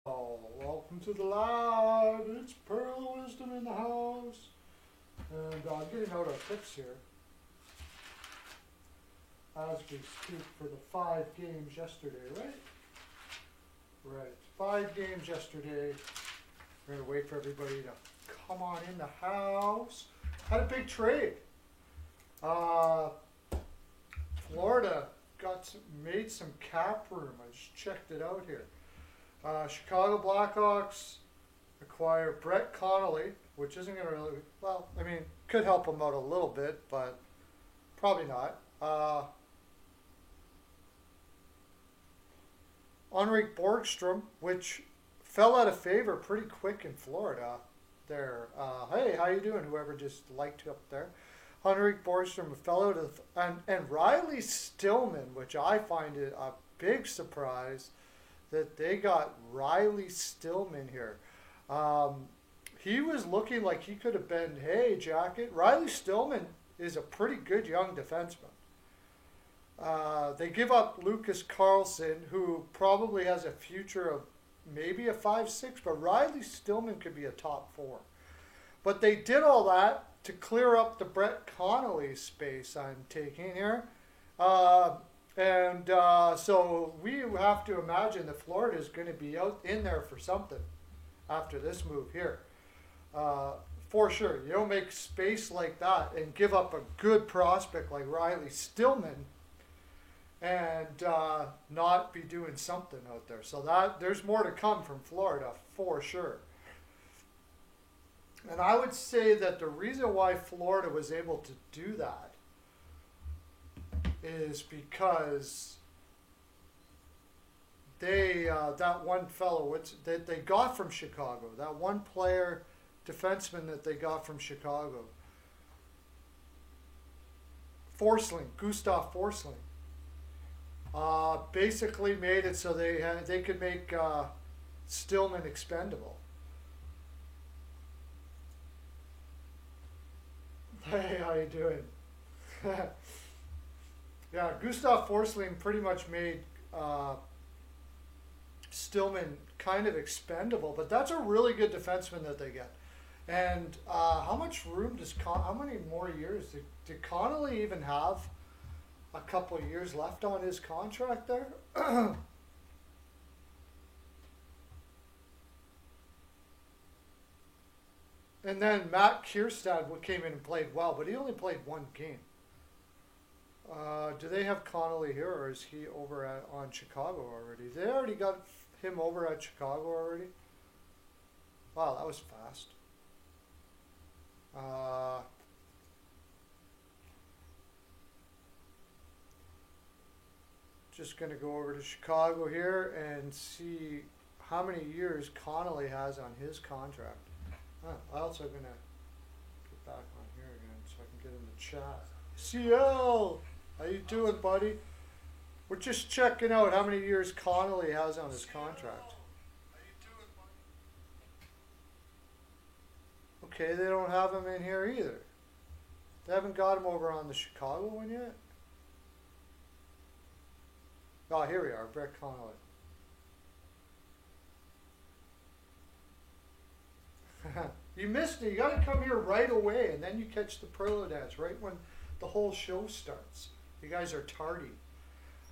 Welcome to the lab. It's Pearl of Wisdom in the house. And getting out our picks here as we speak for the 5 games yesterday, right? Right. 5 games yesterday. We're going to wait for everybody to come on in the house. Had a big trade. Florida made some cap room. I just checked it out here. Chicago Blackhawks acquire Brett Connolly, which isn't going to really, well, I mean, could help them out a little bit, but probably not. Henrik Borgstrom, which fell out of favor pretty quick in Florida there. Hey, how you doing, whoever just liked up there. Henrik Borgstrom fell out of, and Riley Stillman, which I find it a big surprise that they got Riley Stillman here. He was looking like he could have been, hey, Jacket. Riley Stillman is a pretty good young defenseman. They give up Lucas Carlson, who probably has a future of maybe a 5-6, but Riley Stillman could be a top 4. But they did all that to clear up the Brett Connolly space I'm taking here. So we have to imagine that Florida is going to be out in there for something after this move here. For sure. You don't make space like that and give up a good prospect like Riley Stillman and not be doing something out there. So there's more to come from Florida for sure. And I would say that the reason why Florida was able to do that is because that one fellow that they got from Chicago, that one player defenseman that they got from Chicago, Gustav Forsling, basically made it so they could make Stillman expendable. Hey, how you doing? Yeah, Gustav Forsling pretty much made Stillman kind of expendable, but that's a really good defenseman that they get. And how much room how many more years? Did Connolly even have a couple of years left on his contract there? And then Matt Kierstad came in and played well, but he only played 1 game. Do they have Connolly here, or is he over on Chicago already? They already got him over at Chicago already? Wow, that was fast. Just going to go over to Chicago here and see how many years Connolly has on his contract. I'm also going to get back on here again so I can get in the chat. CL! How you doing, buddy? We're just checking out how many years Connolly has on his contract. Okay, they don't have him in here either. They haven't got him over on the Chicago one yet? Oh, here we are, Brett Connolly. You missed it. You got to come here right away, and then you catch the Perlo dance right when the whole show starts. You guys are tardy.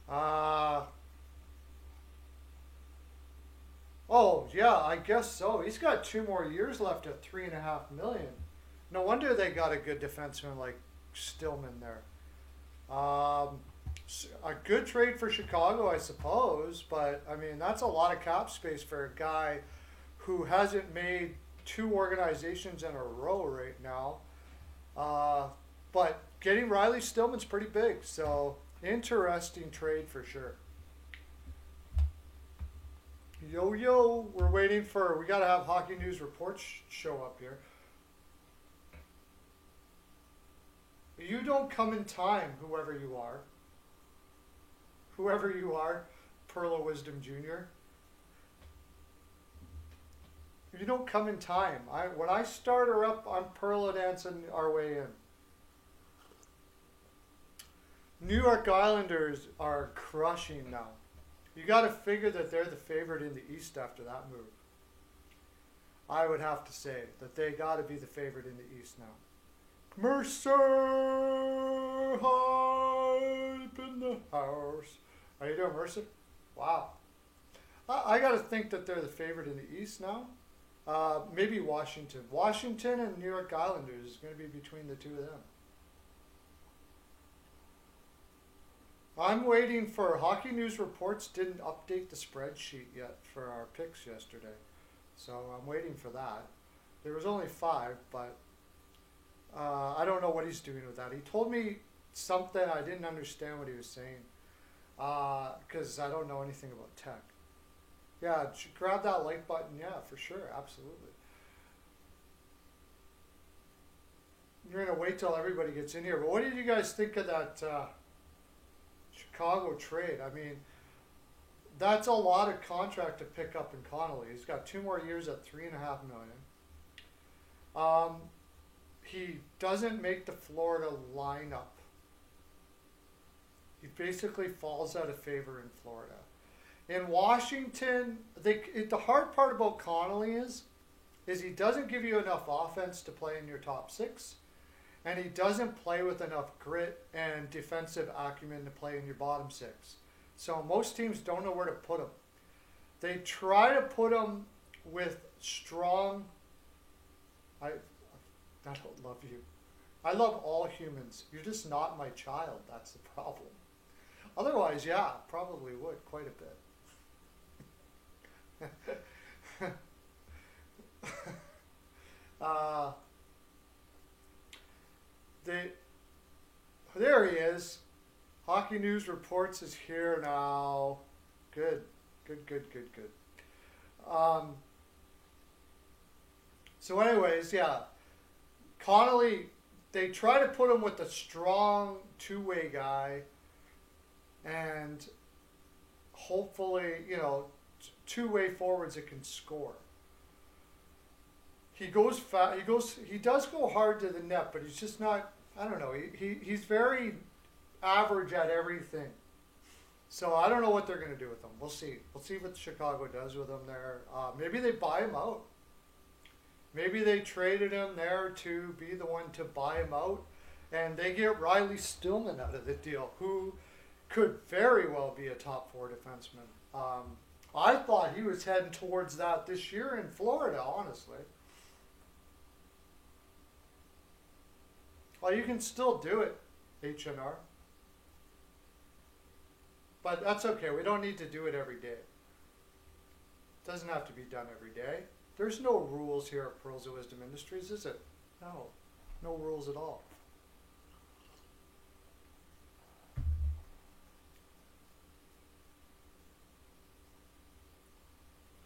Oh, yeah, I guess so. He's got 2 more years left at $3.5 million. No wonder they got a good defenseman like Stillman there. A good trade for Chicago, I suppose, but I mean that's a lot of cap space for a guy who hasn't made 2 organizations in a row right now. But getting Riley Stillman's pretty big, so interesting trade for sure. Yo, we're waiting we got to have Hockey News Reports show up here. You don't come in time, whoever you are. Whoever you are, Pearl of Wisdom Jr. You don't come in time. When I start her up, I'm Pearl dancing our way in. New York Islanders are crushing now. You got to figure that they're the favorite in the East after that move. I would have to say that they got to be the favorite in the East now. Mercer hype in the house. How you doing, Mercer? Wow. I got to think that they're the favorite in the East now. Maybe Washington. Washington and New York Islanders is going to be between the two of them. I'm waiting for Hockey News Reports didn't update the spreadsheet yet for our picks yesterday. So I'm waiting for that. There was only 5, but I don't know what he's doing with that. He told me something, I didn't understand what he was saying because I don't know anything about tech. Yeah, grab that like button. Yeah, for sure. Absolutely. You're going to wait till everybody gets in here. But what did you guys think of that Chicago trade? I mean, that's a lot of contract to pick up in Connolly. He's got 2 more years at $3.5 million. He doesn't make the Florida lineup. He basically falls out of favor in Florida. In Washington, the hard part about Connolly is he doesn't give you enough offense to play in your top 6, and he doesn't play with enough grit and defensive acumen to play in your bottom 6. So most teams don't know where to put him. They try to put him with strong. I don't love you. I love all humans. You're just not my child. That's the problem. Otherwise, yeah, probably would quite a bit. There he is. Hockey News Reports is here now. Good. So anyways, yeah. Connolly, they try to put him with a strong two-way guy and hopefully, two-way forwards that can score. He goes fast. He does go hard to the net, but he's just not. I don't know. He's very average at everything. So I don't know what they're going to do with him. We'll see. We'll see what Chicago does with him there. Maybe they buy him out. Maybe they traded him there to be the one to buy him out, and they get Riley Stillman out of the deal, who could very well be a top 4 defenseman. I thought he was heading towards that this year in Florida, honestly. Well, you can still do it, HNR. But that's okay. We don't need to do it every day. It doesn't have to be done every day. There's no rules here at Pearls of Wisdom Industries, is it? No. No rules at all.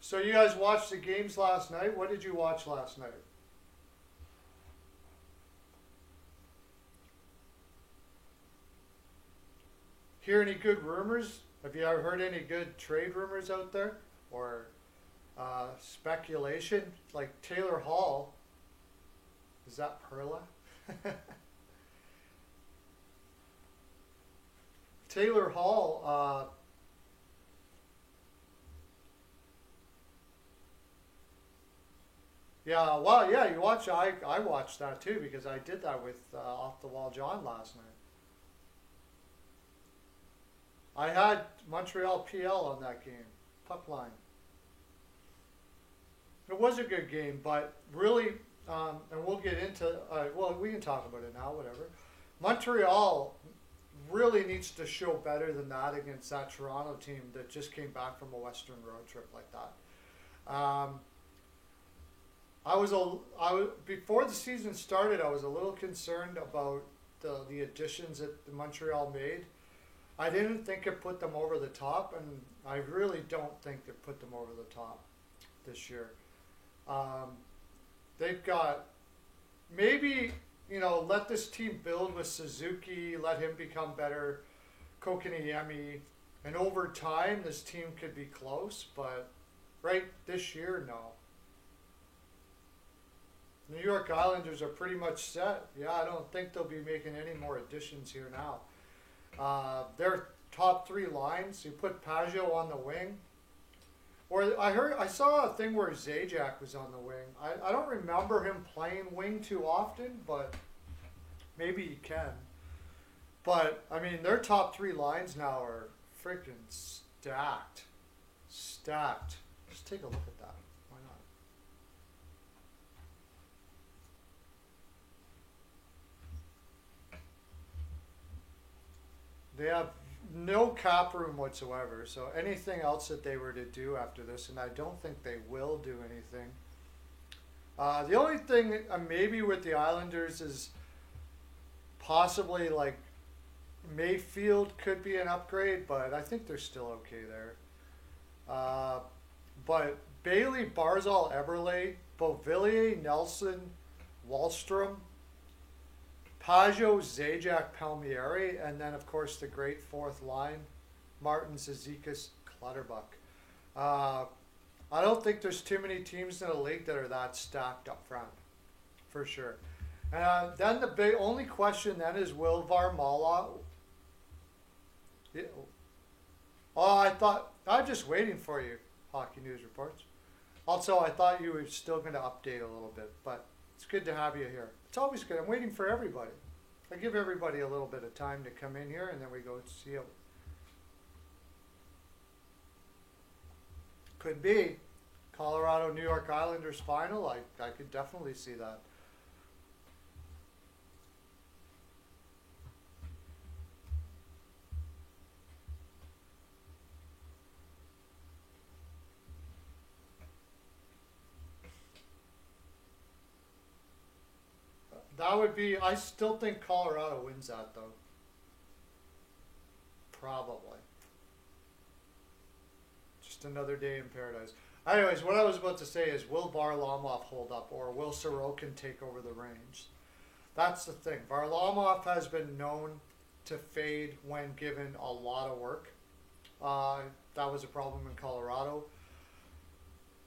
So you guys watched the games last night. What did you watch last night? Hear any good rumors? Have you ever heard any good trade rumors out there? Or speculation? Like Taylor Hall. Is that Perla? Taylor Hall, yeah, well, yeah, you watch. I watched that too because I did that with Off the Wall John last night. I had Montreal PL on that game, puck line. It was a good game, but really, and we'll get into. Well, we can talk about it now. Whatever. Montreal really needs to show better than that against that Toronto team that just came back from a Western road trip like that. Before the season started, I was a little concerned about the additions that Montreal made. I didn't think it put them over the top, and I really don't think it put them over the top this year. They've got maybe, let this team build with Suzuki, let him become better, Kotkaniemi, and over time this team could be close, but right this year, no. New York Islanders are pretty much set. Yeah, I don't think they'll be making any more additions here now. They're top three lines. You put Pajot on the wing. Or I saw a thing where Zajac was on the wing. I don't remember him playing wing too often, but maybe he can. But I mean, their top three lines now are freaking stacked. Stacked. Just take a look at that. Why not? They have no cap room whatsoever. So anything else that they were to do after this, and I don't think they will do anything. The only thing maybe with the Islanders is possibly like Mayfield could be an upgrade, but I think they're still okay there. But Bailey, Barzal, Eberle, Beauvillier, Nelson, Wallstrom, Pajot, Zajac, Palmieri, and then of course the great fourth line, Martin, Zizekas, Clutterbuck. I don't think there's too many teams in the league that are that stacked up front, for sure. Then the big only question then is will Varlamov. Oh, I'm just waiting for you, Hockey News Reports. Also, I thought you were still going to update a little bit, but it's good to have you here. It's always good. I'm waiting for everybody. I give everybody a little bit of time to come in here, and then we go see it. Could be Colorado New York Islanders final. I could definitely see that. That would be, I still think Colorado wins that though. Probably. Just another day in paradise. Anyways, what I was about to say is, will Varlamov hold up, or will Sorokin take over the reins? That's the thing. Varlamov has been known to fade when given a lot of work. That was a problem in Colorado.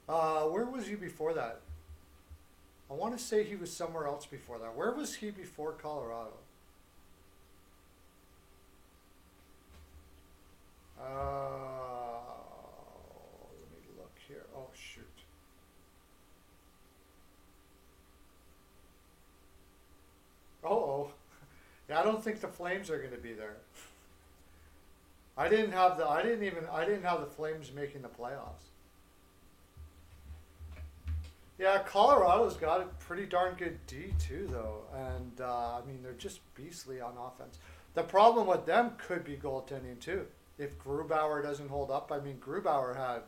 Where was he before that? I want to say he was somewhere else before that. Where was he before Colorado? Let me look here. Oh, shoot. Uh-oh. Yeah, I don't think the Flames are going to be there. I didn't have the Flames making the playoffs. Yeah, Colorado's got a pretty darn good D too, though, and I mean they're just beastly on offense. The problem with them could be goaltending too. If Grubauer doesn't hold up, I mean Grubauer had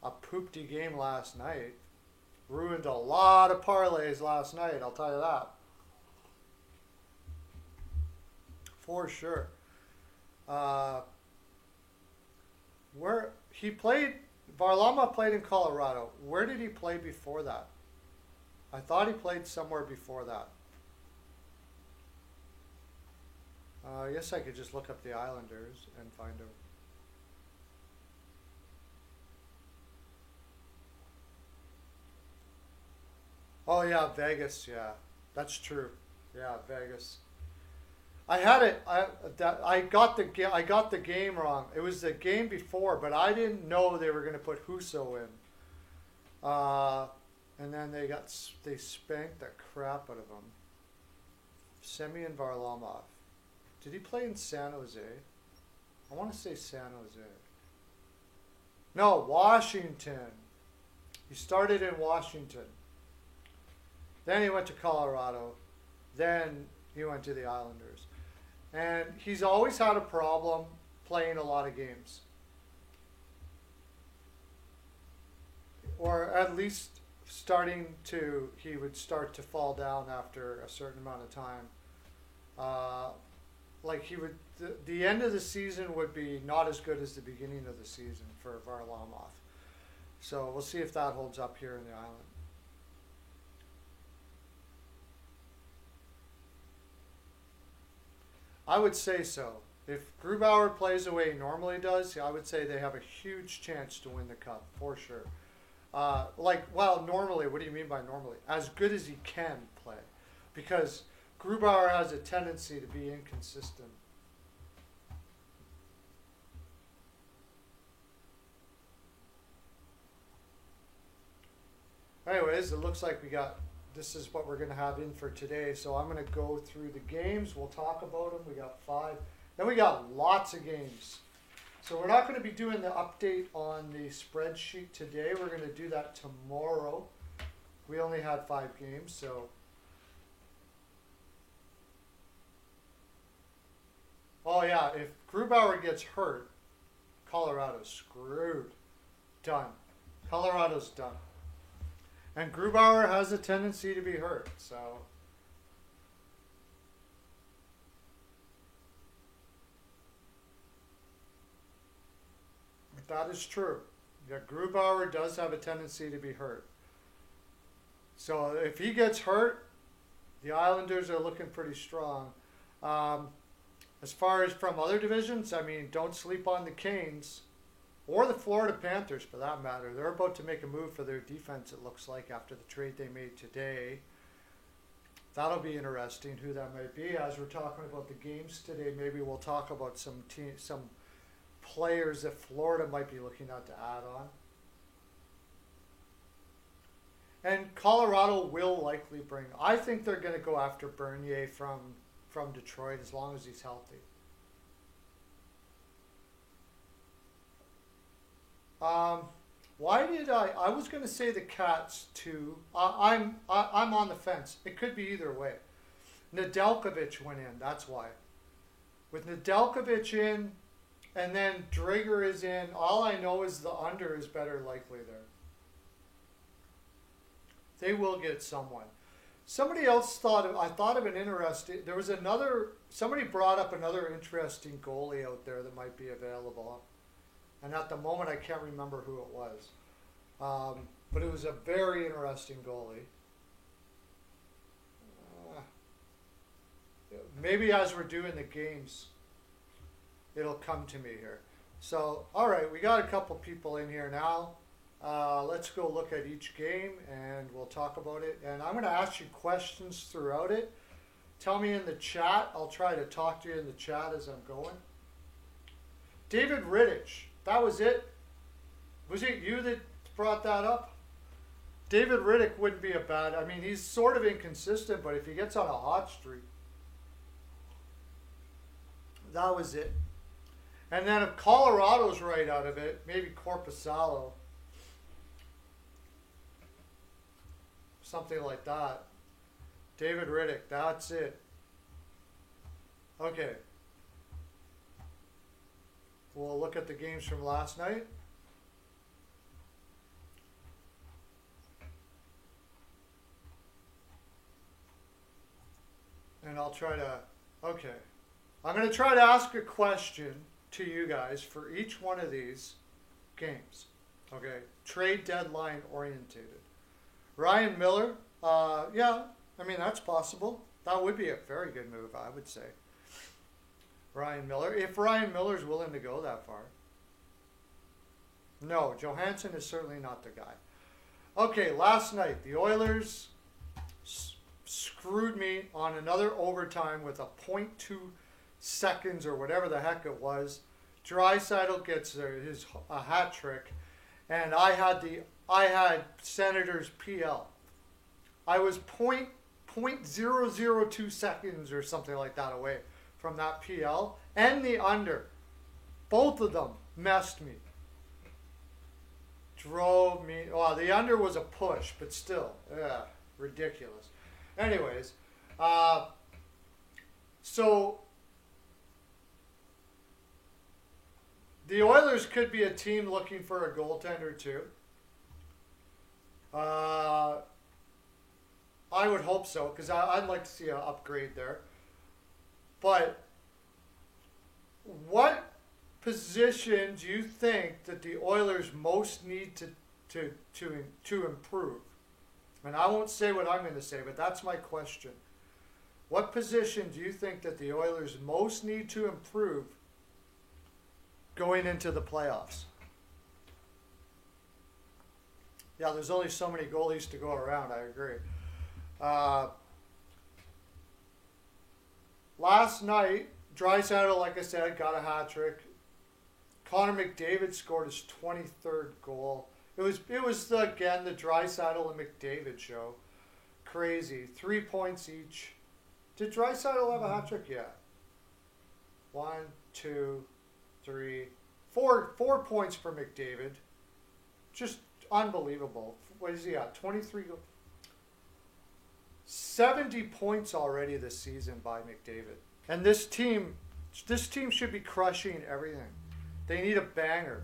a poopty game last night, ruined a lot of parlays last night. I'll tell you that for sure. Where he played. Varlamov played in Colorado. Where did he play before that? I thought he played somewhere before that. I guess I could just look up the Islanders and find out. Oh yeah, Vegas. Yeah, that's true. Yeah, Vegas. I had it. I got the game wrong. It was the game before, but I didn't know they were going to put Husso in. And then they spanked the crap out of him. Semyon Varlamov. Did he play in San Jose? I want to say San Jose. No, Washington. He started in Washington. Then he went to Colorado. Then he went to the Islanders. And he's always had a problem playing a lot of games. Or at least he would start to fall down after a certain amount of time. The end of the season would be not as good as the beginning of the season for Varlamov. So we'll see if that holds up here in the island. I would say so. If Grubauer plays the way he normally does, I would say they have a huge chance to win the cup, for sure. Normally, what do you mean by normally? As good as he can play. Because Grubauer has a tendency to be inconsistent. Anyways, it looks like this is what we're going to have in for today. So I'm going to go through the games. We'll talk about them. We got 5. Then we got lots of games. So we're not going to be doing the update on the spreadsheet today. We're going to do that tomorrow. We only had 5 games, so. Oh yeah, if Grubauer gets hurt, Colorado's screwed. Done. Colorado's done. And Grubauer has a tendency to be hurt, so. That is true. Yeah, Grubauer does have a tendency to be hurt. So if he gets hurt, the Islanders are looking pretty strong. As far as from other divisions, I mean, don't sleep on the Canes or the Florida Panthers for that matter. They're about to make a move for their defense, it looks like, after the trade they made today. That'll be interesting who that might be. As we're talking about the games today, maybe we'll talk about some players that Florida might be looking at to add on. And Colorado will likely bring. I think they're going to go after Bernier from Detroit as long as he's healthy. Why did I was going to say the Cats too. I'm on the fence. It could be either way. Nedeljkovic went in. That's why. With Nedeljkovic in, and then Drager is in. All I know is the under is better likely there. They will get someone. Somebody else I thought of an interesting, there was somebody brought up another interesting goalie out there that might be available. And at the moment, I can't remember who it was. But it was a very interesting goalie. Maybe as we're doing the games, it'll come to me here. So, all right, we got a couple people in here now. Let's go look at each game and we'll talk about it. And I'm going to ask you questions throughout it. Tell me in the chat. I'll try to talk to you in the chat as I'm going. David Rittich, that was it. Was it you that brought that up? David Rittich wouldn't be a bad. I mean, he's sort of inconsistent, but if he gets on a hot streak, that was it. And then if Colorado's right out of it, maybe Korpisalo. Something like that. David Rittich, that's it. Okay. We'll look at the games from last night. And I'll try to, okay. I'm going to try to ask a question to you guys for each one of these games. Okay. Trade deadline orientated. Ryan Miller, yeah, I mean, that's possible. That would be a very good move, I would say. Ryan Miller, if Ryan Miller's willing to go that far. No, Johansson is certainly not the guy. Okay, last night, the Oilers screwed me on another overtime with a .2 seconds or whatever the heck it was. Draisaitl gets a hat trick, and I had Senators PL. I was .002 seconds or something like that away from that PL and the under. Both of them messed me. Drove me. Well, the under was a push, but still, ridiculous. Anyways, so the Oilers could be a team looking for a goaltender too. I would hope so, because I'd like to see an upgrade there. But what position do you think that the Oilers most need to improve? And I won't say what I'm going to say, but that's my question. What position do you think that the Oilers most need to improve going into the playoffs? Yeah, there's only so many goalies to go around, I agree. Last night, Draisaitl, like I said, got a hat trick. Connor McDavid scored his 23rd goal. It was again the Draisaitl and McDavid show. Crazy. 3 points each. Did Draisaitl have a hat trick? Yeah. 1, 2, 3, 4. 4 points for McDavid. Just unbelievable. What is he at? 23. 70 points already this season by McDavid. And this team should be crushing everything. They need a banger.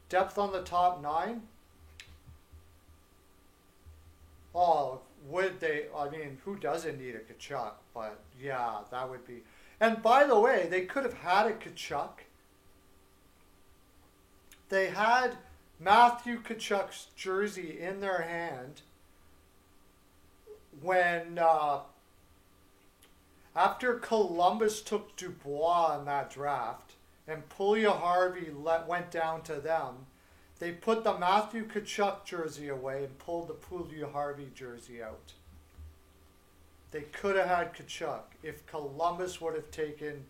Depth on the top 9. Oh, would they? I mean, who doesn't need a Tkachuk? But yeah, that would be. And by the way, they could have had a Tkachuk. They had Matthew Tkachuk's jersey in their hand when after Columbus took Dubois in that draft and Puljujarvi went down to them, they put the Matthew Tkachuk jersey away and pulled the Puljujarvi jersey out. They could have had Tkachuk. If Columbus would have taken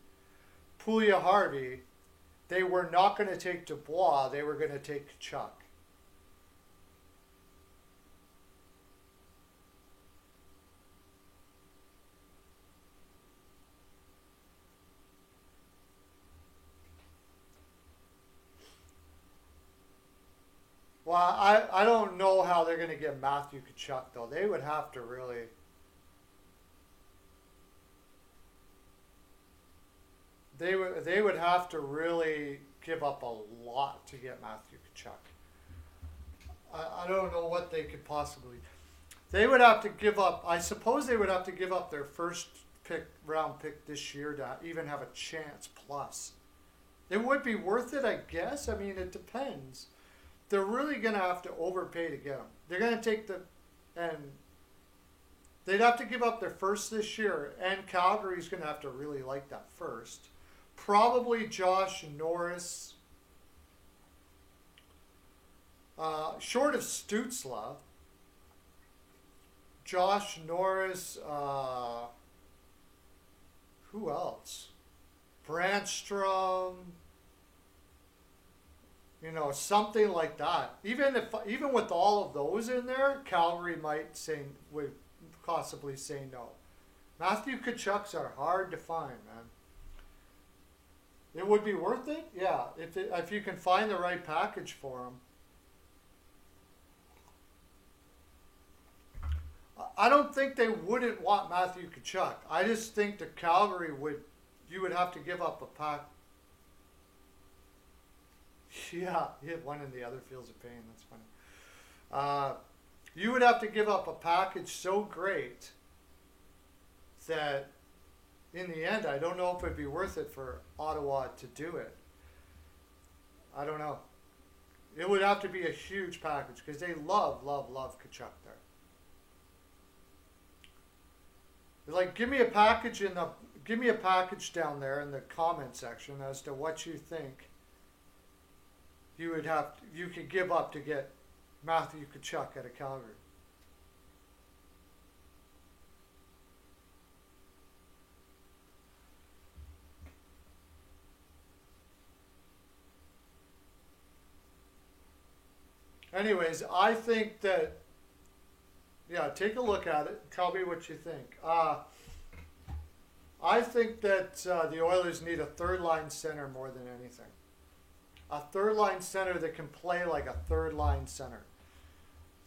Puljujarvi, they were not going to take Dubois, they were going to take Tkachuk. Well, I don't know how they're going to get Matthew Tkachuk, though. They would have to really... They would have to really give up a lot to get Matthew Tkachuk. I don't know what they could possibly... They would have to give up... I suppose they would have to give up their first round pick this year to even have a chance plus. It would be worth it, I guess. I mean, it depends. They're really going to have to overpay to get him. They're going to take and they'd have to give up their first this year, and Calgary's going to have to really like that first. Probably Josh Norris, short of Stützle. Josh Norris, who else? Brandstrom. You know, something like that. Even with all of those in there, Calgary would possibly say no. Matthew Tkachuks are hard to find, man. It would be worth it, yeah, if you can find the right package for them. I don't think they wouldn't want Matthew Tkachuk. I just think that Calgary you would have to give up a pack. Yeah, he hit one in the other fields of pain. That's funny. You would have to give up a package so great that in the end, I don't know if it'd be worth it for Ottawa to do it. I don't know. It would have to be a huge package because they love Tkachuk there. Like, give me a package down there in the comment section as to what you think you could give up to get Matthew Tkachuk out of Calgary. Anyways, I think that, yeah, take a look at it. Tell me what you think. I think that the Oilers need a third-line center more than anything. A third-line center that can play like a third-line center.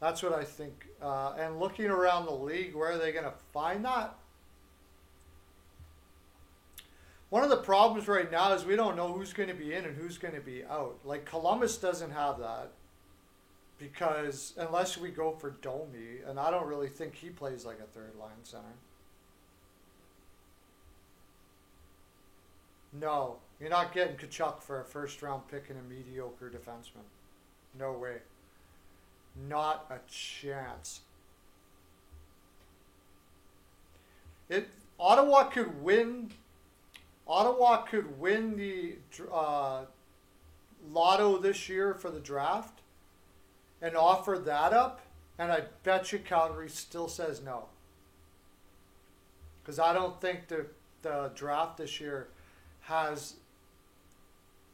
That's what I think. And looking around the league, where are they going to find that? One of the problems right now is we don't know who's going to be in and who's going to be out. Like, Columbus doesn't have that. Because unless we go for Domi, and I don't really think he plays like a third-line center. No, you're not getting Tkachuk for a first-round pick and a mediocre defenseman. No way. Not a chance. Ottawa could win the lotto this year for the draft and offer that up, and I bet you Calgary still says no. Because I don't think the draft this year has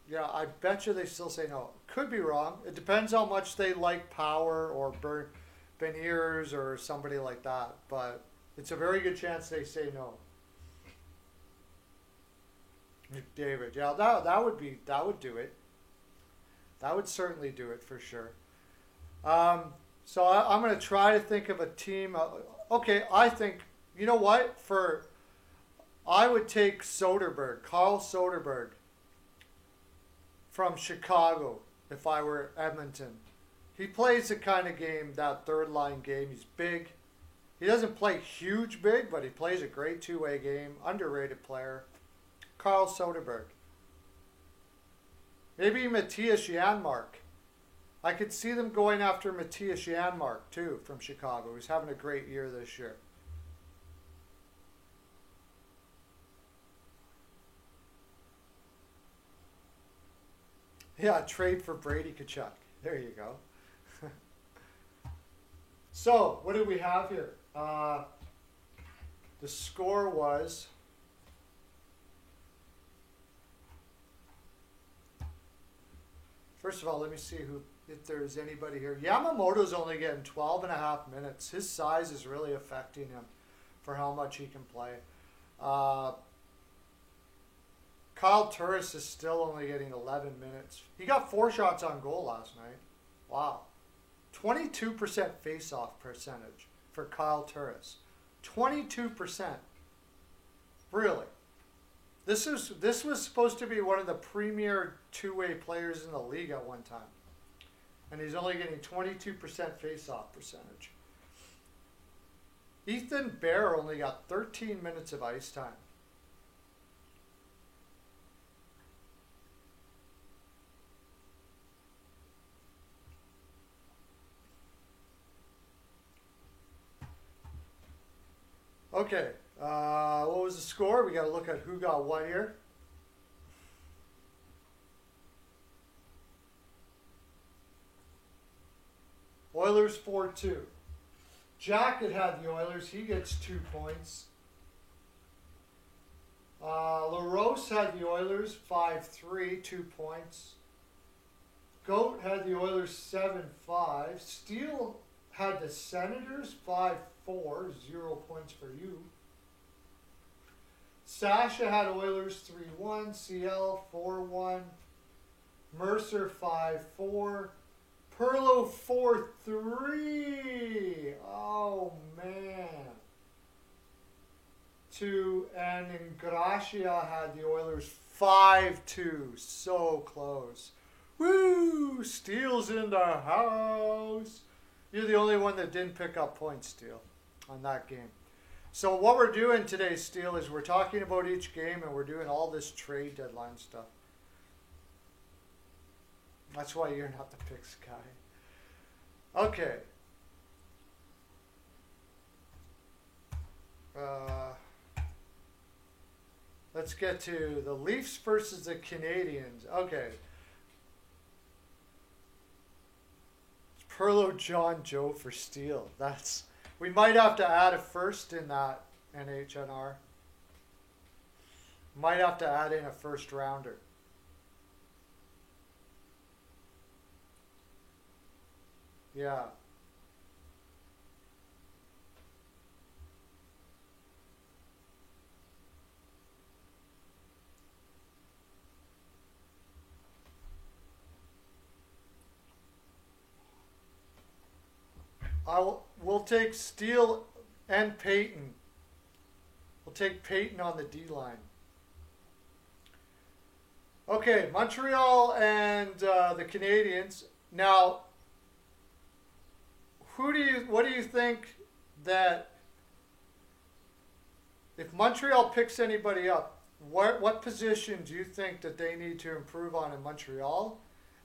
Yeah, I bet you they still say no. Could be wrong. It depends how much they like Power or Beniers or somebody like that. But it's a very good chance they say no. McDavid, yeah, that would do it. That would certainly do it for sure. So I'm going to try to think of a team. Okay, I think you know what for. I would take Soderberg, Carl Soderberg from Chicago if I were Edmonton. He plays the kind of game, that third line game. He's big. He doesn't play huge big, but he plays a great two-way game. Underrated player. Carl Soderberg. Maybe Matthias Janmark. I could see them going after Matthias Janmark too from Chicago. He's having a great year this year. Yeah, trade for Brady Tkachuk. There you go. So, what do we have here? The score was first of all, let me see if there's anybody here. Yamamoto's only getting 12 and a half minutes. His size is really affecting him for how much he can play. Kyle Turris is still only getting 11 minutes. He got 4 shots on goal last night. Wow. 22% face-off percentage for Kyle Turris. 22%. Really. This was supposed to be one of the premier two-way players in the league at one time. And he's only getting 22% face-off percentage. Ethan Bear only got 13 minutes of ice time. Okay, what was the score? We got to look at who got what here. Oilers 4-2. Jacket had the Oilers. He gets 2 points. LaRose had the Oilers 5-3, 2 points. Goat had the Oilers 7-5. Steele had the Senators 5-4, 0 points for you. Sasha had Oilers 3-1, CL 4-1, Mercer 5-4, Perlo 4-3. Oh man. 2 and Ingracia had the Oilers 5-2. So close. Woo! Steele's in the house. You're the only one that didn't pick up points, Steele, on that game. So what we're doing today, Steele, is we're talking about each game and we're doing all this trade deadline stuff. That's why you're not the picks guy. Okay. Let's get to the Leafs versus the Canadians. Okay. Perlo, John, Joe for Steele. We might have to add a first in that NHNR. Might have to add in a first rounder. Yeah. We'll take Steele and Peyton. We'll take Peyton on the D line. Okay, Montreal and the Canadians. Now, what do you think that if Montreal picks anybody up, what position do you think that they need to improve on in Montreal,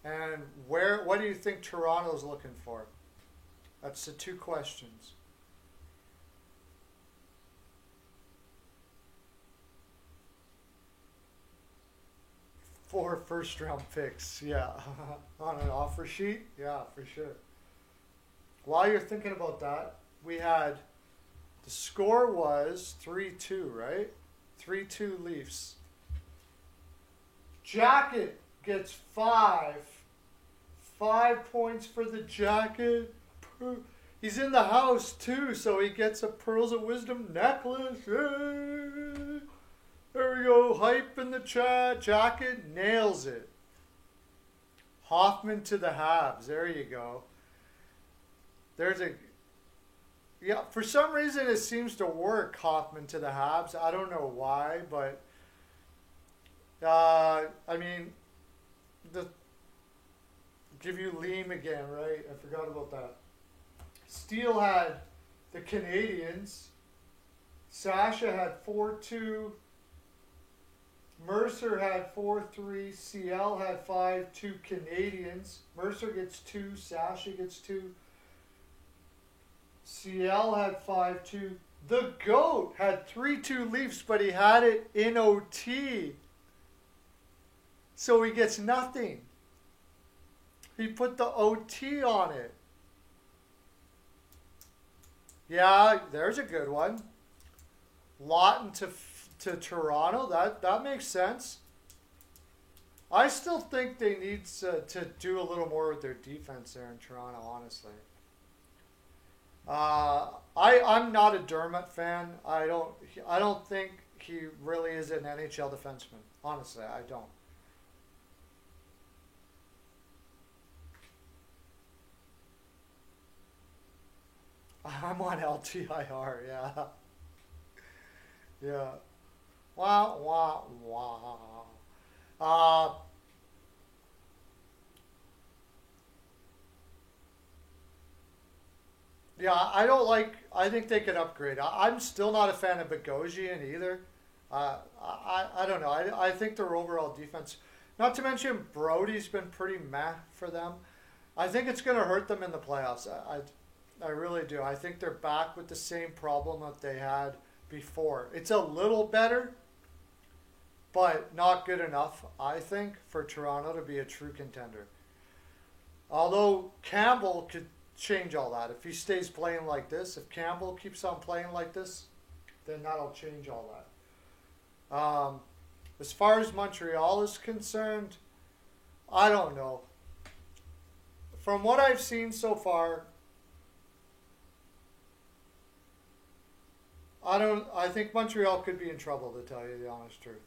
and what do you think Toronto's looking for? That's the 2 questions. 4 first-round picks, yeah. On an offer sheet, yeah, for sure. While you're thinking about that, we had, the score was 3-2, right? 3-2 Leafs. Jacket gets 5. 5 points for the jacket. He's in the house too, so he gets a Pearls of Wisdom necklace. Hey. There we go. Hype in the chat. Jacket nails it. Hoffman to the Habs. There you go. There's a... Yeah, for some reason it seems to work, Hoffman to the Habs. I don't know why, but... I mean... Give you Liam again, right? I forgot about that. Steele had the Canadians. Sasha had 4-2. Mercer had 4-3. CL had 5-2 Canadians. Mercer gets 2. Sasha gets 2. CL had 5-2. The GOAT had 3-2 Leafs, but he had it in OT. So he gets nothing. He put the OT on it. Yeah, there's a good one. Lawton to Toronto. That makes sense. I still think they need to do a little more with their defense there in Toronto, honestly. I'm not a Dermott fan. I don't think he really is an NHL defenseman. Honestly, I don't. I'm on LTIR, yeah. Yeah. Wah, wah, wah. Yeah, I think they could upgrade. I'm still not a fan of Bogosian either. I don't know. I think their overall defense, not to mention Brody's been pretty meh for them. I think it's going to hurt them in the playoffs. I really do. I think they're back with the same problem that they had before. It's a little better, but not good enough, I think, for Toronto to be a true contender. Although Campbell could change all that. If he stays playing like this, if Campbell keeps on playing like this, then that'll change all that. As far as Montreal is concerned, I don't know. From what I've seen so far, I think Montreal could be in trouble, to tell you the honest truth.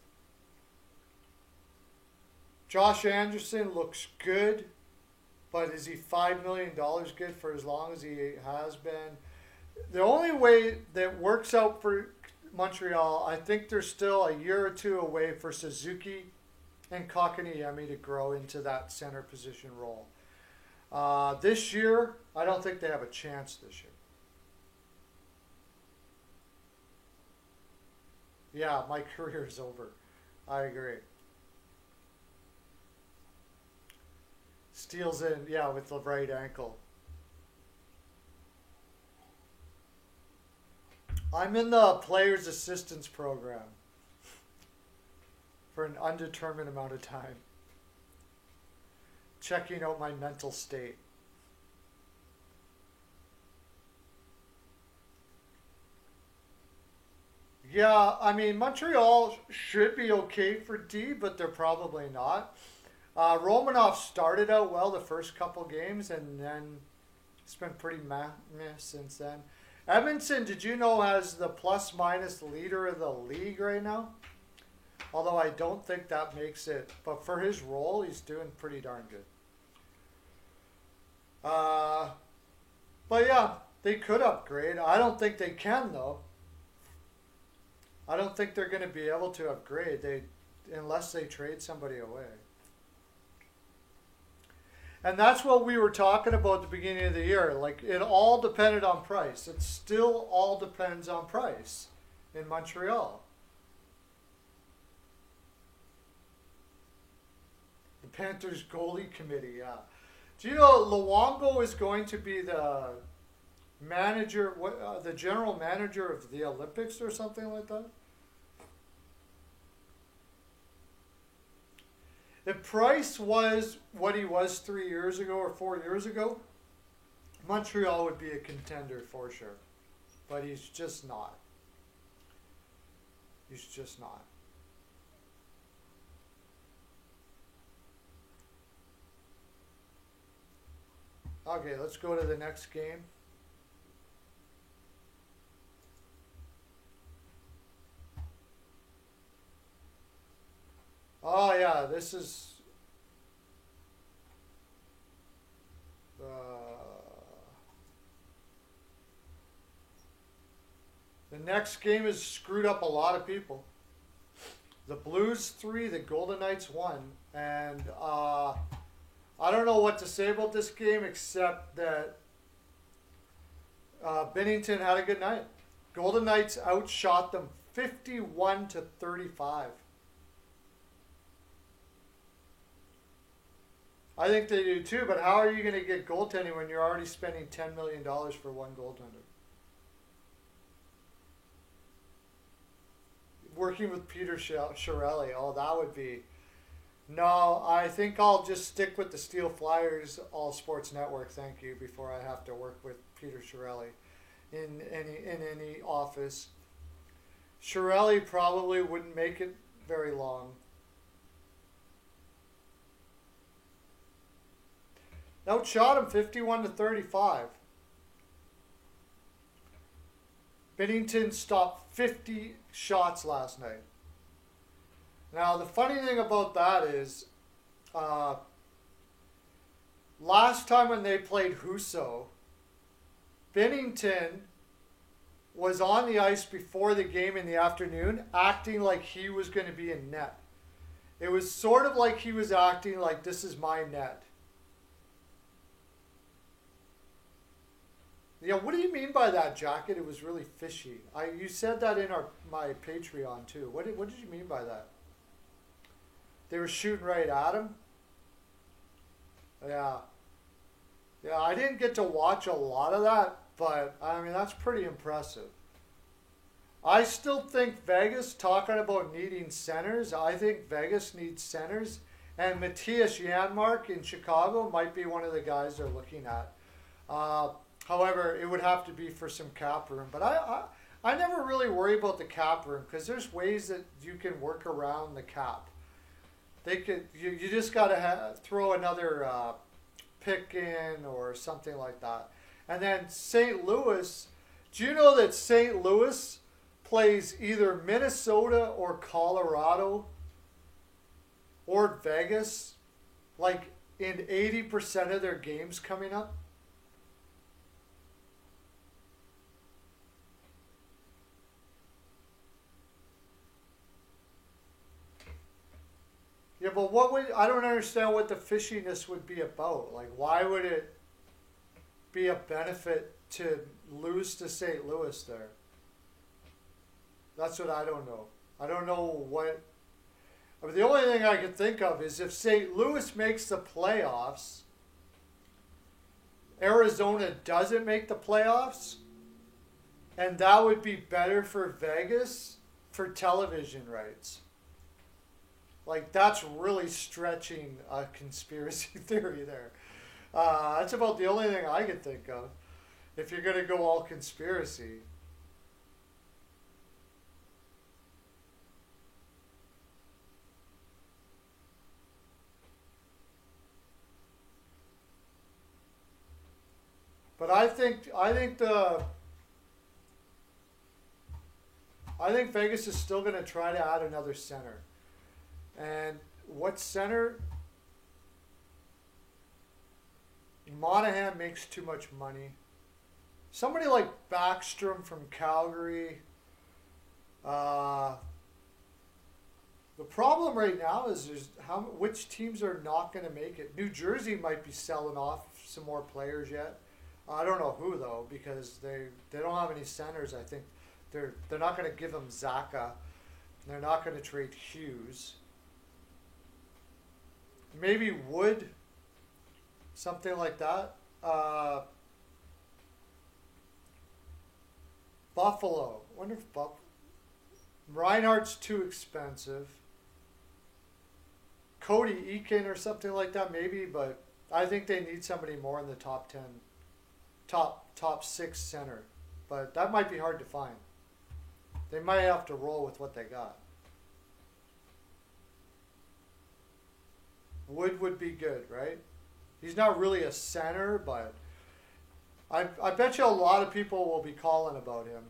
Josh Anderson looks good, but is he $5 million good for as long as he has been? The only way that works out for Montreal, I think they're still a year or two away for Suzuki and Kotkaniemi to grow into that center position role. This year, I don't think they have a chance this year. Yeah, my career is over. I agree. Steals in, yeah, with the right ankle. I'm in the players' assistance program for an undetermined amount of time. Checking out my mental state. Yeah, I mean, Montreal should be okay for D, but they're probably not. Romanov started out well the first couple games, and then it's been pretty meh since then. Edmondson, did you know, has the plus-minus leader of the league right now? Although I don't think that makes it. But for his role, he's doing pretty darn good. But yeah, they could upgrade. I don't think they can, though. I don't think they're going to be able to upgrade unless they trade somebody away. And that's what we were talking about at the beginning of the year. Like, it all depended on price. It still all depends on price in Montreal. The Panthers goalie committee, yeah. Do you know Luongo is going to be the manager, the general manager of the Olympics or something like that? If Price was what he was 3 years ago or 4 years ago, Montreal would be a contender for sure. But he's just not. He's just not. Okay, let's go to the next game. Oh yeah, this is uh, the next game has screwed up a lot of people. The Blues 3, the Golden Knights 1, and I don't know what to say about this game except that Binnington had a good night. Golden Knights outshot them 51-35. I think they do too, but how are you going to get goaltending when you're already spending $10 million for one goaltender? Working with Peter Chiarelli, oh, that would be... No, I think I'll just stick with the Steel Flyers All Sports Network, thank you, before I have to work with Peter Chiarelli in any office. Chiarelli probably wouldn't make it very long. Outshot him 51-35. Binnington stopped 50 shots last night. Now, the funny thing about that is, last time when they played Husso, Binnington was on the ice before the game in the afternoon, acting like he was going to be in net. It was sort of like he was acting like, this is my net. Yeah, what do you mean by that, Jacket? It was really fishy. You said that in my Patreon too. What did you mean by that? They were shooting right at him? Yeah. Yeah, I didn't get to watch a lot of that, but I mean, that's pretty impressive. I still think Vegas, talking about needing centers, I think Vegas needs centers, and Matthias Janmark in Chicago might be one of the guys they're looking at. However, it would have to be for some cap room. But I never really worry about the cap room because there's ways that you can work around the cap. You just got to throw another pick in or something like that. And then St. Louis, do you know that St. Louis plays either Minnesota or Colorado or Vegas like in 80% of their games coming up? Yeah, but I don't understand what the fishiness would be about. Like, why would it be a benefit to lose to St. Louis there? That's what I don't know. I don't know what... I mean, the only thing I can think of is if St. Louis makes the playoffs, Arizona doesn't make the playoffs, and that would be better for Vegas for television rights. Like, that's really stretching a conspiracy theory there. That's about the only thing I could think of. If you're going to go all conspiracy. But I think Vegas is still going to try to add another center. And what center? Monahan makes too much money. Somebody like Backstrom from Calgary. The problem right now is which teams are not going to make it. New Jersey might be selling off some more players yet. I don't know who though, because they don't have any centers. I think they're not going to give them Zacha. They're not going to trade Hughes. Maybe Wood, something like that. Buffalo. I wonder if Reinhardt's too expensive. Cody Eakin or something like that, maybe, but I think they need somebody more in the top 10, top 6 center. But that might be hard to find. They might have to roll with what they got. Wood would be good, right? He's not really a center, but I bet you a lot of people will be calling about him.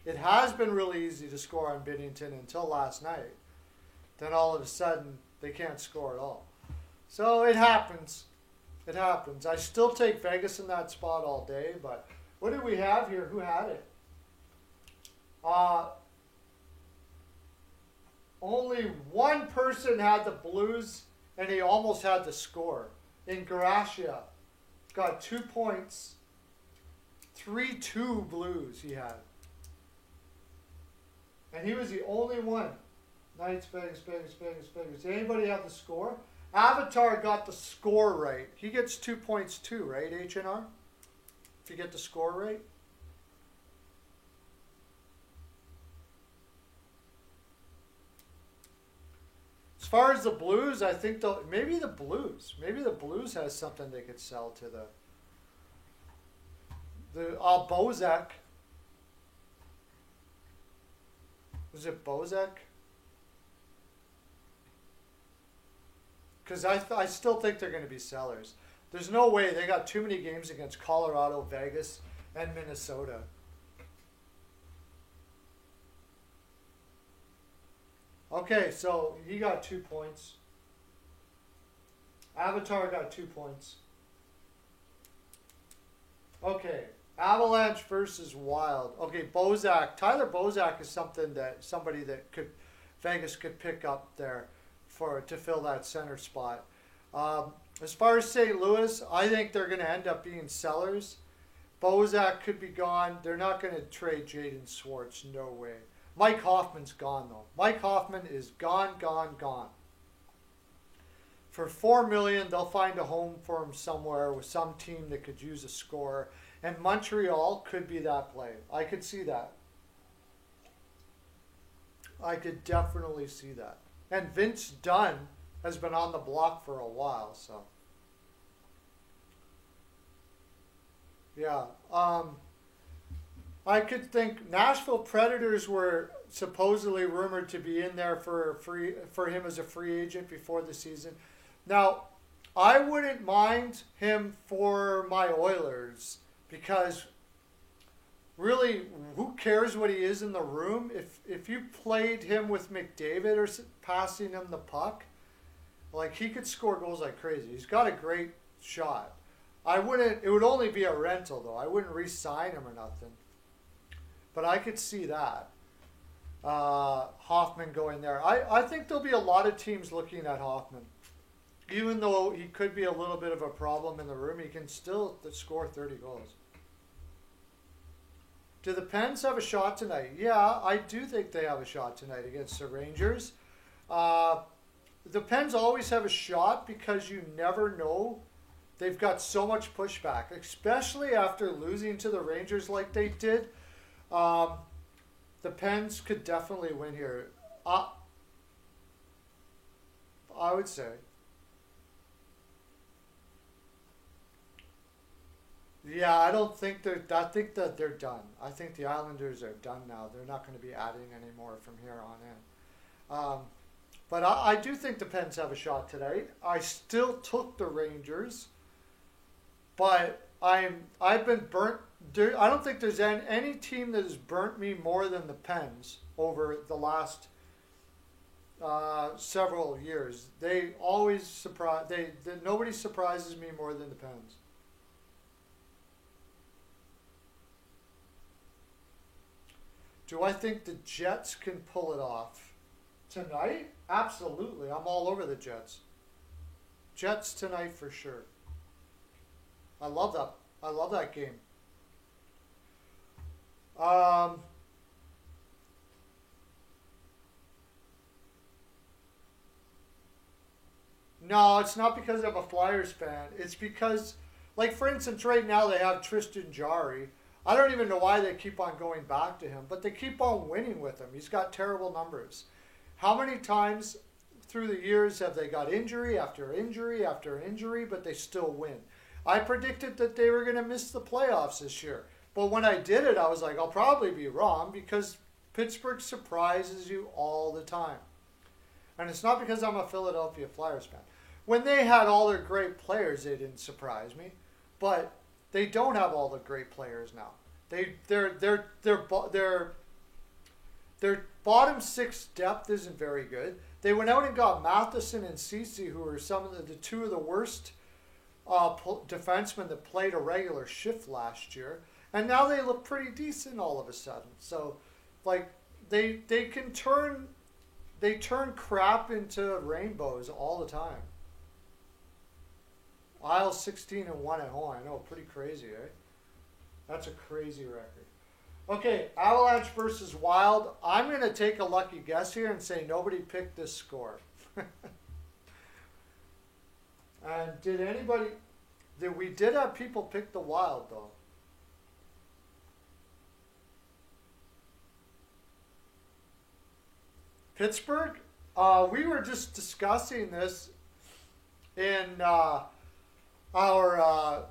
It has been really easy to score on Binnington until last night. Then all of a sudden, they can't score at all. So it happens. It happens. I still take Vegas in that spot all day, but what did we have here? Who had it? Only one person had the Blues, and he almost had the score. In Gracia, got 2 points. 3-2 Blues he had. And he was the only one. Knights, Vegas. Did anybody have the score? Avatar got the score right. He gets 2 points too, right, HNR? If you get the score right. As far as the Blues, I think maybe the Blues has something they could sell to the Bozak. Was it Bozak? Because I still think they're going to be sellers. There's no way. They got too many games against Colorado, Vegas, and Minnesota. Okay, so he got 2 points. Avatar got 2 points. Okay, Avalanche versus Wild. Okay, Bozak. Tyler Bozak is somebody that Vegas could pick up there to fill that center spot. As far as St. Louis, I think they're going to end up being sellers. Bozak could be gone. They're not going to trade Jaden Schwartz. No way. Mike Hoffman's gone, though. Mike Hoffman is gone. For $4 million, they'll find a home for him somewhere with some team that could use a scorer. And Montreal could be that play. I could see that. I could definitely see that. And Vince Dunn has been on the block for a while, so. Yeah. I could think Nashville Predators were supposedly rumored to be in there for him as a free agent before the season. Now, I wouldn't mind him for my Oilers because really, who cares what he is in the room? If you played him with McDavid or passing him the puck, like he could score goals like crazy. He's got a great shot. It would only be a rental though. I wouldn't re-sign him or nothing. But I could see that. Hoffman going there. I think there'll be a lot of teams looking at Hoffman. Even though he could be a little bit of a problem in the room, he can still score 30 goals. Do the Pens have a shot tonight? Yeah, I do think they have a shot tonight against the Rangers. The Pens always have a shot because you never know. They've got so much pushback, especially after losing to the Rangers like they did. The Pens could definitely win here. I would say. Yeah, I think that they're done. I think the Islanders are done now. They're not going to be adding any more from here on in. But I do think the Pens have a shot today. I still took the Rangers, but I've been burnt. I don't think there's any team that has burnt me more than the Pens over the last several years. They always surprise. Nobody surprises me more than the Pens. Do I think the Jets can pull it off tonight? Absolutely. I'm all over the Jets. Jets tonight for sure. I love that. I love that game. No, it's not because I'm a Flyers fan. It's because, like, for instance, right now they have Tristan Jarry. I don't even know why they keep on going back to him, but they keep on winning with him. He's got terrible numbers. How many times through the years have they got injury after injury after injury, but they still win? I predicted that they were going to miss the playoffs this year. But when I did it, I was like, I'll probably be wrong because Pittsburgh surprises you all the time. And it's not because I'm a Philadelphia Flyers fan. When they had all their great players, they didn't surprise me. But they don't have all the great players now. Their bottom six depth isn't very good. They went out and got Matheson and Ceci, who are some of the two of the worst defensemen that played a regular shift last year, and now they look pretty decent all of a sudden. So, like they turn crap into rainbows all the time. Isles 16-1 at home. I know, pretty crazy, eh? That's a crazy record. Okay, Avalanche versus Wild. I'm going to take a lucky guess here and say nobody picked this score. And we did have people pick the Wild, though. Pittsburgh? We were just discussing this in our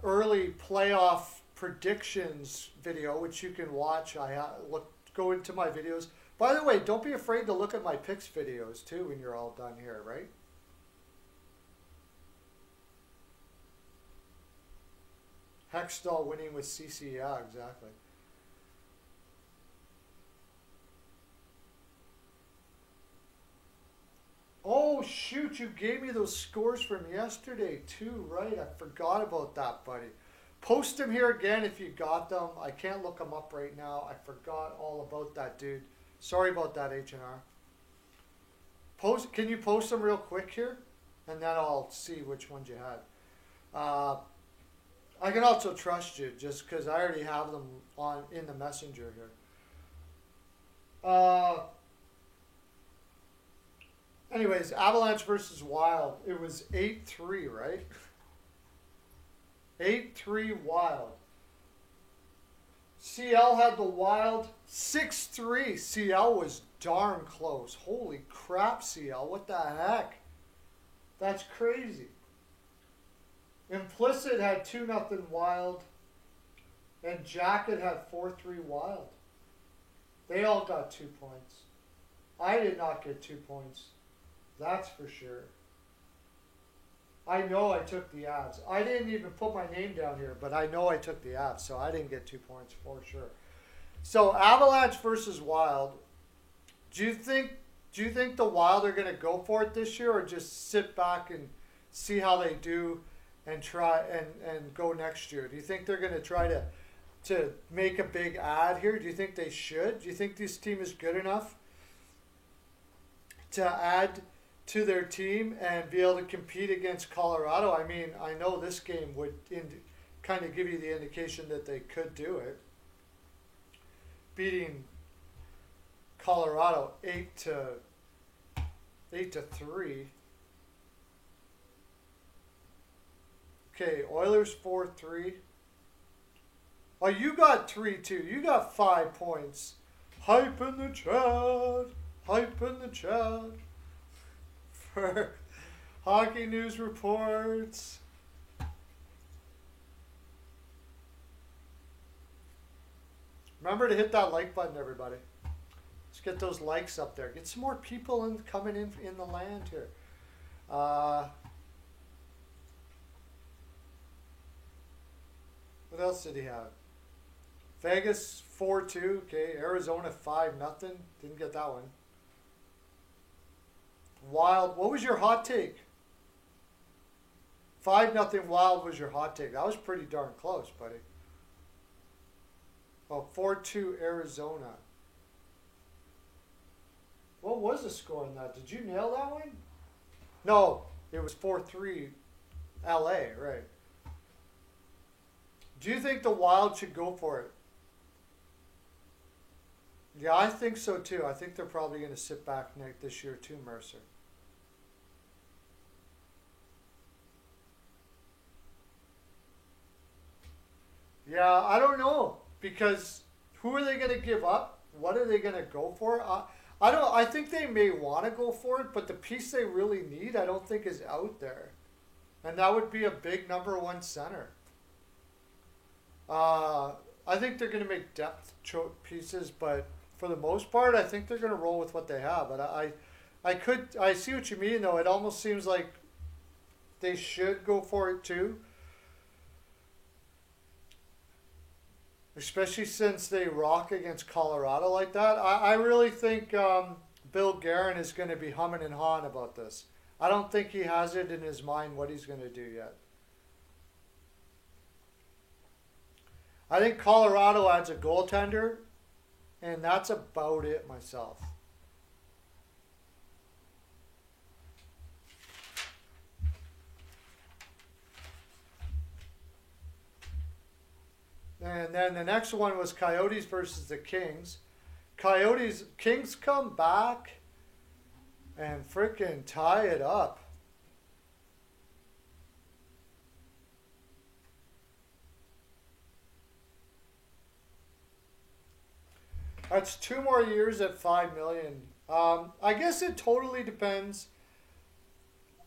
early playoff predictions video, which you can watch. Go into my videos. By the way, don't be afraid to look at my picks videos too when you're all done here, right? Hextall winning with CC, yeah, exactly. Oh shoot, you gave me those scores from yesterday too, right? I forgot about that, buddy. Post them here again if you got them. I can't look them up right now. I forgot all about that, dude. Sorry about that, H&R. Can you post them real quick here? And then I'll see which ones you had. I can also trust you just because I already have them in the messenger here. Anyways, Avalanche versus Wild. It was 8-3, right? 8-3 Wild. CL had the Wild 6-3. CL was darn close. Holy crap, CL. What the heck? That's crazy. Implicit had 2-0 Wild. And Jacket had 4-3 Wild. They all got 2 points. I did not get 2 points. That's for sure. I know I took the ads. I didn't even put my name down here, but I know I took the ads, so I didn't get 2 points for sure. So Avalanche versus Wild. Do you think the Wild are going to go for it this year, or just sit back and see how they do and try and go next year? Do you think they're going to try to make a big ad here? Do you think they should? Do you think this team is good enough to add to their team and be able to compete against Colorado? I mean, I know this game would kind of give you the indication that they could do it. Beating Colorado 8-3. Okay, Oilers 4-3. Oh, you got 3-2. You got 5 points. Hype in the chat. Hype in the chat. For Hockey News Reports. Remember to hit that like button, everybody. Let's get those likes up there. Get some more people coming in the land here. What else did he have? Vegas 4-2. Okay, Arizona 5-0. Didn't get that one. Wild. What was your hot take? 5-0 Wild was your hot take. That was pretty darn close, buddy. Oh, 4-2 Arizona. What was the score on that? Did you nail that one? No, it was 4-3 LA, right. Do you think the Wild should go for it? Yeah, I think so too. I think they're probably going to sit back this year too, Mercer. Yeah, I don't know, because who are they going to give up? What are they going to go for? I think they may want to go for it, but the piece they really need, I don't think is out there. And that would be a big number one center. I think they're going to make depth pieces, but for the most part, I think they're going to roll with what they have. But I see what you mean though. It almost seems like they should go for it too, especially since they rock against Colorado like that. I really think Bill Guerin is going to be humming and hawing about this. I don't think he has it in his mind what he's going to do yet. I think Colorado adds a goaltender, and that's about it myself. And then the next one was Coyotes versus the Kings. Kings come back and freaking tie it up. That's 2 more years at $5 million. I guess it totally depends.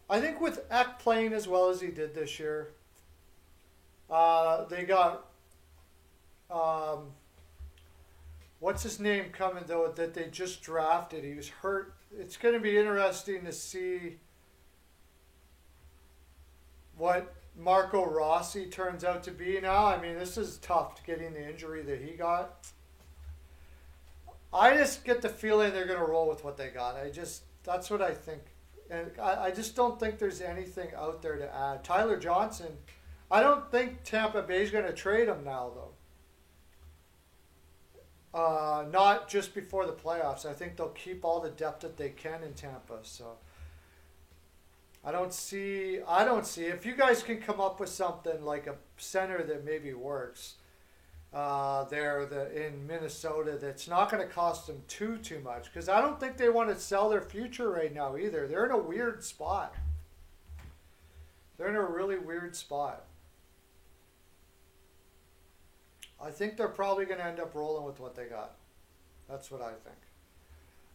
I think with Eck playing as well as he did this year, they got what's his name coming though that they just drafted. He was hurt. It's going to be interesting to see what Marco Rossi turns out to be now. I mean, this is tough getting the injury that he got. I just get the feeling they're going to roll with what they got. That's what I think. And I just don't think there's anything out there to add. Tyler Johnson, I don't think Tampa Bay's going to trade him now, though. Not just before the playoffs. I think they'll keep all the depth that they can in Tampa. So I don't see. If you guys can come up with something like a center that maybe works in Minnesota, that's not going to cost them too much, because I don't think they want to sell their future right now either. They're in a weird spot. They're in a really weird spot. I think they're probably going to end up rolling with what they got. That's what I think.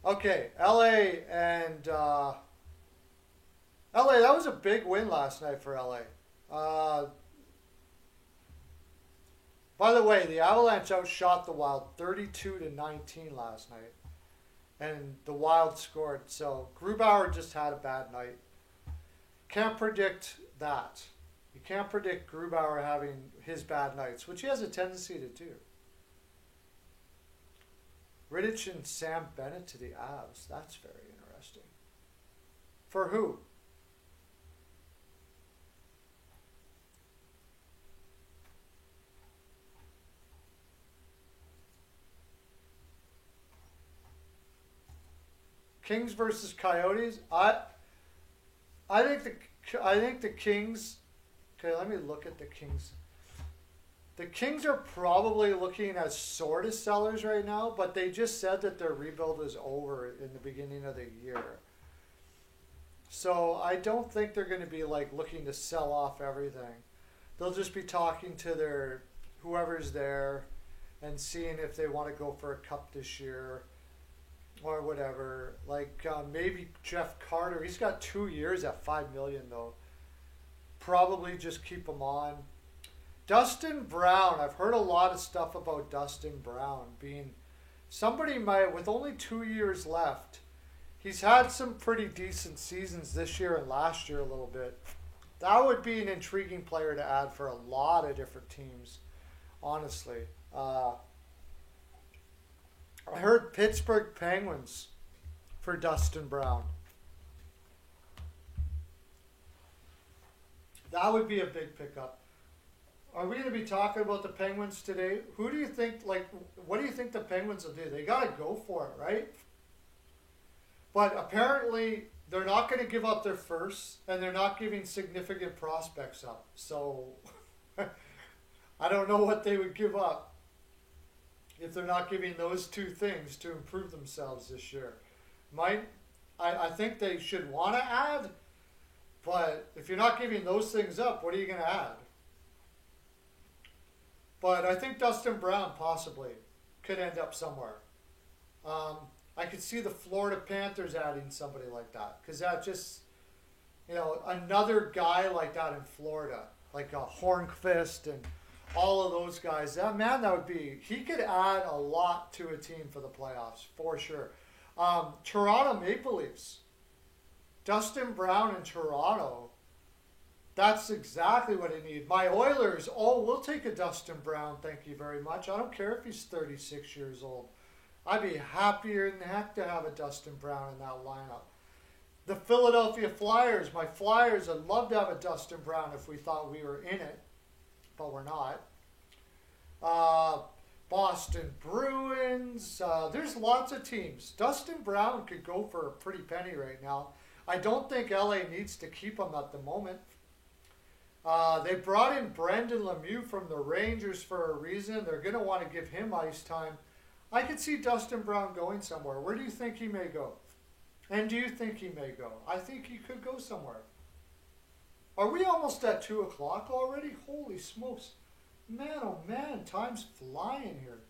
Okay, LA and LA. That was a big win last night for LA. By the way, the Avalanche outshot the Wild 32-19 last night, and the Wild scored. So Grubauer just had a bad night. Can't predict that. You can't predict Grubauer having his bad nights, which he has a tendency to do. Rittich and Sam Bennett to the Avs. That's very interesting. For who? Kings versus Coyotes. I think the Kings. Okay, let me look at the Kings. The Kings are probably looking as sort of sellers right now, but they just said that their rebuild was over in the beginning of the year. So I don't think they're going to be like looking to sell off everything. They'll just be talking to their whoever's there and seeing if they want to go for a cup this year or whatever. Like maybe Jeff Carter. He's got 2 years at $5 million though. Probably just keep him on. Dustin Brown. I've heard a lot of stuff about Dustin Brown being somebody with only 2 years left. He's had some pretty decent seasons this year and last year a little bit. That would be an intriguing player to add for a lot of different teams, honestly. I heard Pittsburgh Penguins for Dustin Brown. That would be a big pickup. Are we going to be talking about the Penguins today? Who do you think, what do you think the Penguins will do? They got to go for it, right? But apparently, they're not going to give up their firsts, and they're not giving significant prospects up. So, I don't know what they would give up if they're not giving those two things to improve themselves this year. I think they should want to add, but if you're not giving those things up, what are you going to add? But I think Dustin Brown possibly could end up somewhere. I could see the Florida Panthers adding somebody like that, because that just, another guy like that in Florida, like a Hornqvist and all of those guys. He could add a lot to a team for the playoffs, for sure. Toronto Maple Leafs. Dustin Brown in Toronto. That's exactly what I need. My Oilers, oh, we'll take a Dustin Brown, thank you very much. I don't care if he's 36 years old. I'd be happier than heck to have a Dustin Brown in that lineup. The Philadelphia Flyers, my Flyers, I'd love to have a Dustin Brown if we thought we were in it, but we're not. Boston Bruins, there's lots of teams. Dustin Brown could go for a pretty penny right now. I don't think LA needs to keep him at the moment. They brought in Brendan Lemieux from the Rangers for a reason. They're going to want to give him ice time. I could see Dustin Brown going somewhere. Where do you think he may go? And do you think he may go? I think he could go somewhere. Are we almost at 2 o'clock already? Holy smokes. Man, oh man, time's flying here.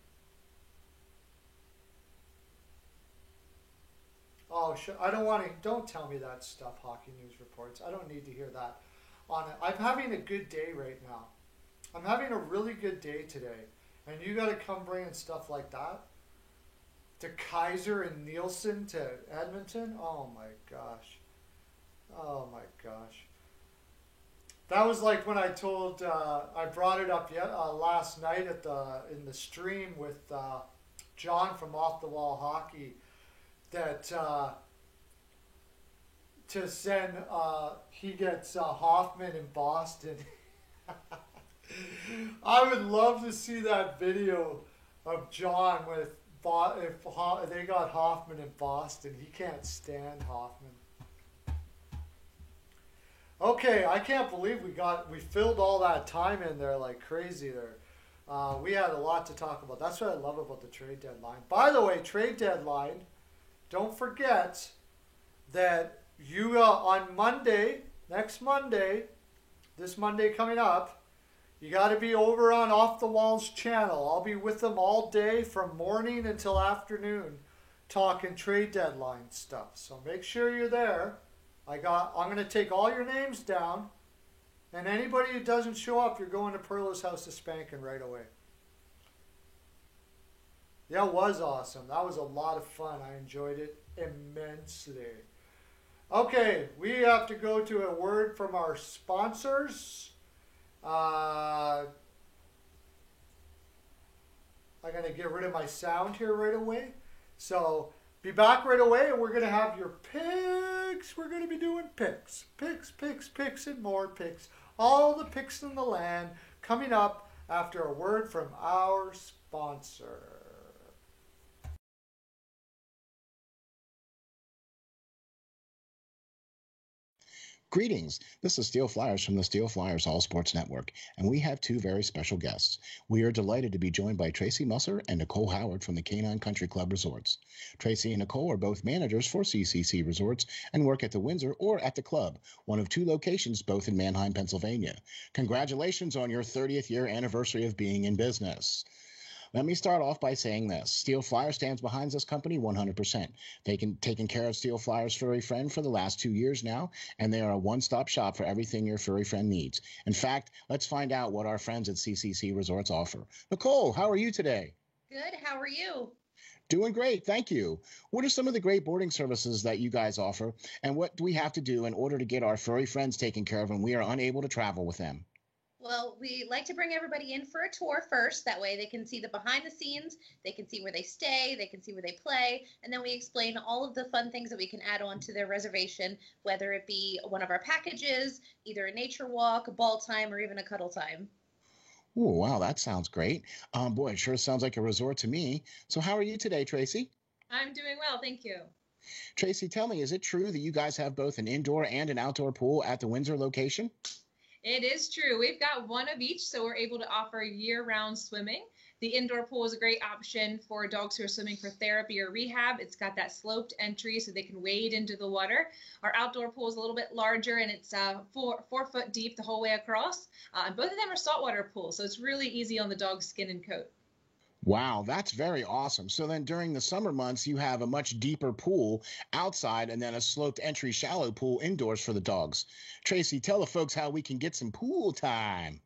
Oh, I don't want to, don't tell me that stuff, Hockey News Reports. I don't need to hear that on it. I'm having a good day right now. I'm having a really good day today. And you got to come bringing stuff like that to Kaiser and Nielsen to Edmonton. Oh my gosh. Oh my gosh. That was like when I told, I brought it up last night in the stream with John from Off the Wall Hockey, that to send, he gets Hoffman in Boston. I would love to see that video of John with if they got Hoffman in Boston. He can't stand Hoffman. Okay, I can't believe we filled all that time in there like crazy there. We had a lot to talk about. That's what I love about the trade deadline. By the way, trade deadline, don't forget that you on Monday, next Monday, this Monday coming up, you got to be over on Off the Walls channel. I'll be with them all day from morning until afternoon talking trade deadline stuff. So make sure you're there. I'm going to take all your names down, and anybody who doesn't show up, you're going to Perla's house to spanking right away. Yeah, it was awesome. That was a lot of fun. I enjoyed it immensely. Okay, we have to go to a word from our sponsors. I'm going to get rid of my sound here right away. So be back right away, and we're going to have your picks. We're going to be doing picks, and more picks. All the picks in the land coming up after a word from our sponsor. Greetings. This is Steel Flyers from the Steel Flyers All Sports Network, and we have two very special guests. We are delighted to be joined by Tracy Musser and Nicole Howard from the Canine Country Club Resorts. Tracy and Nicole are both managers for CCC Resorts and work at the Windsor or at the club, one of two locations both in Manheim, Pennsylvania. Congratulations on your 30th year anniversary of being in business. Let me start off by saying this. Steel Flyer stands behind this company 100%. Taking care of Steel Flyer's furry friend for the last 2 years now, and they are a one-stop shop for everything your furry friend needs. In fact, let's find out what our friends at CCC Resorts offer. Nicole, how are you today? Good. How are you? Doing great, thank you. What are some of the great boarding services that you guys offer, and what do we have to do in order to get our furry friends taken care of when we are unable to travel with them? Well, we like to bring everybody in for a tour first. That way they can see the behind the scenes, they can see where they stay, they can see where they play, and then we explain all of the fun things that we can add on to their reservation, whether it be one of our packages, either a nature walk, a ball time, or even a cuddle time. Oh, wow, that sounds great. Boy, it sure sounds like a resort to me. So how are you today, Tracy? I'm doing well, thank you. Tracy, tell me, is it true that you guys have both an indoor and an outdoor pool at the Windsor location? It is true. We've got one of each, so we're able to offer year-round swimming. The indoor pool is a great option for dogs who are swimming for therapy or rehab. It's got that sloped entry so they can wade into the water. Our outdoor pool is a little bit larger, and it's 4 foot deep the whole way across. And both of them are saltwater pools, so it's really easy on the dog's skin and coat. Wow, that's very awesome. So then during the summer months, you have a much deeper pool outside and then a sloped entry shallow pool indoors for the dogs. Tracy, tell the folks how we can get some pool time.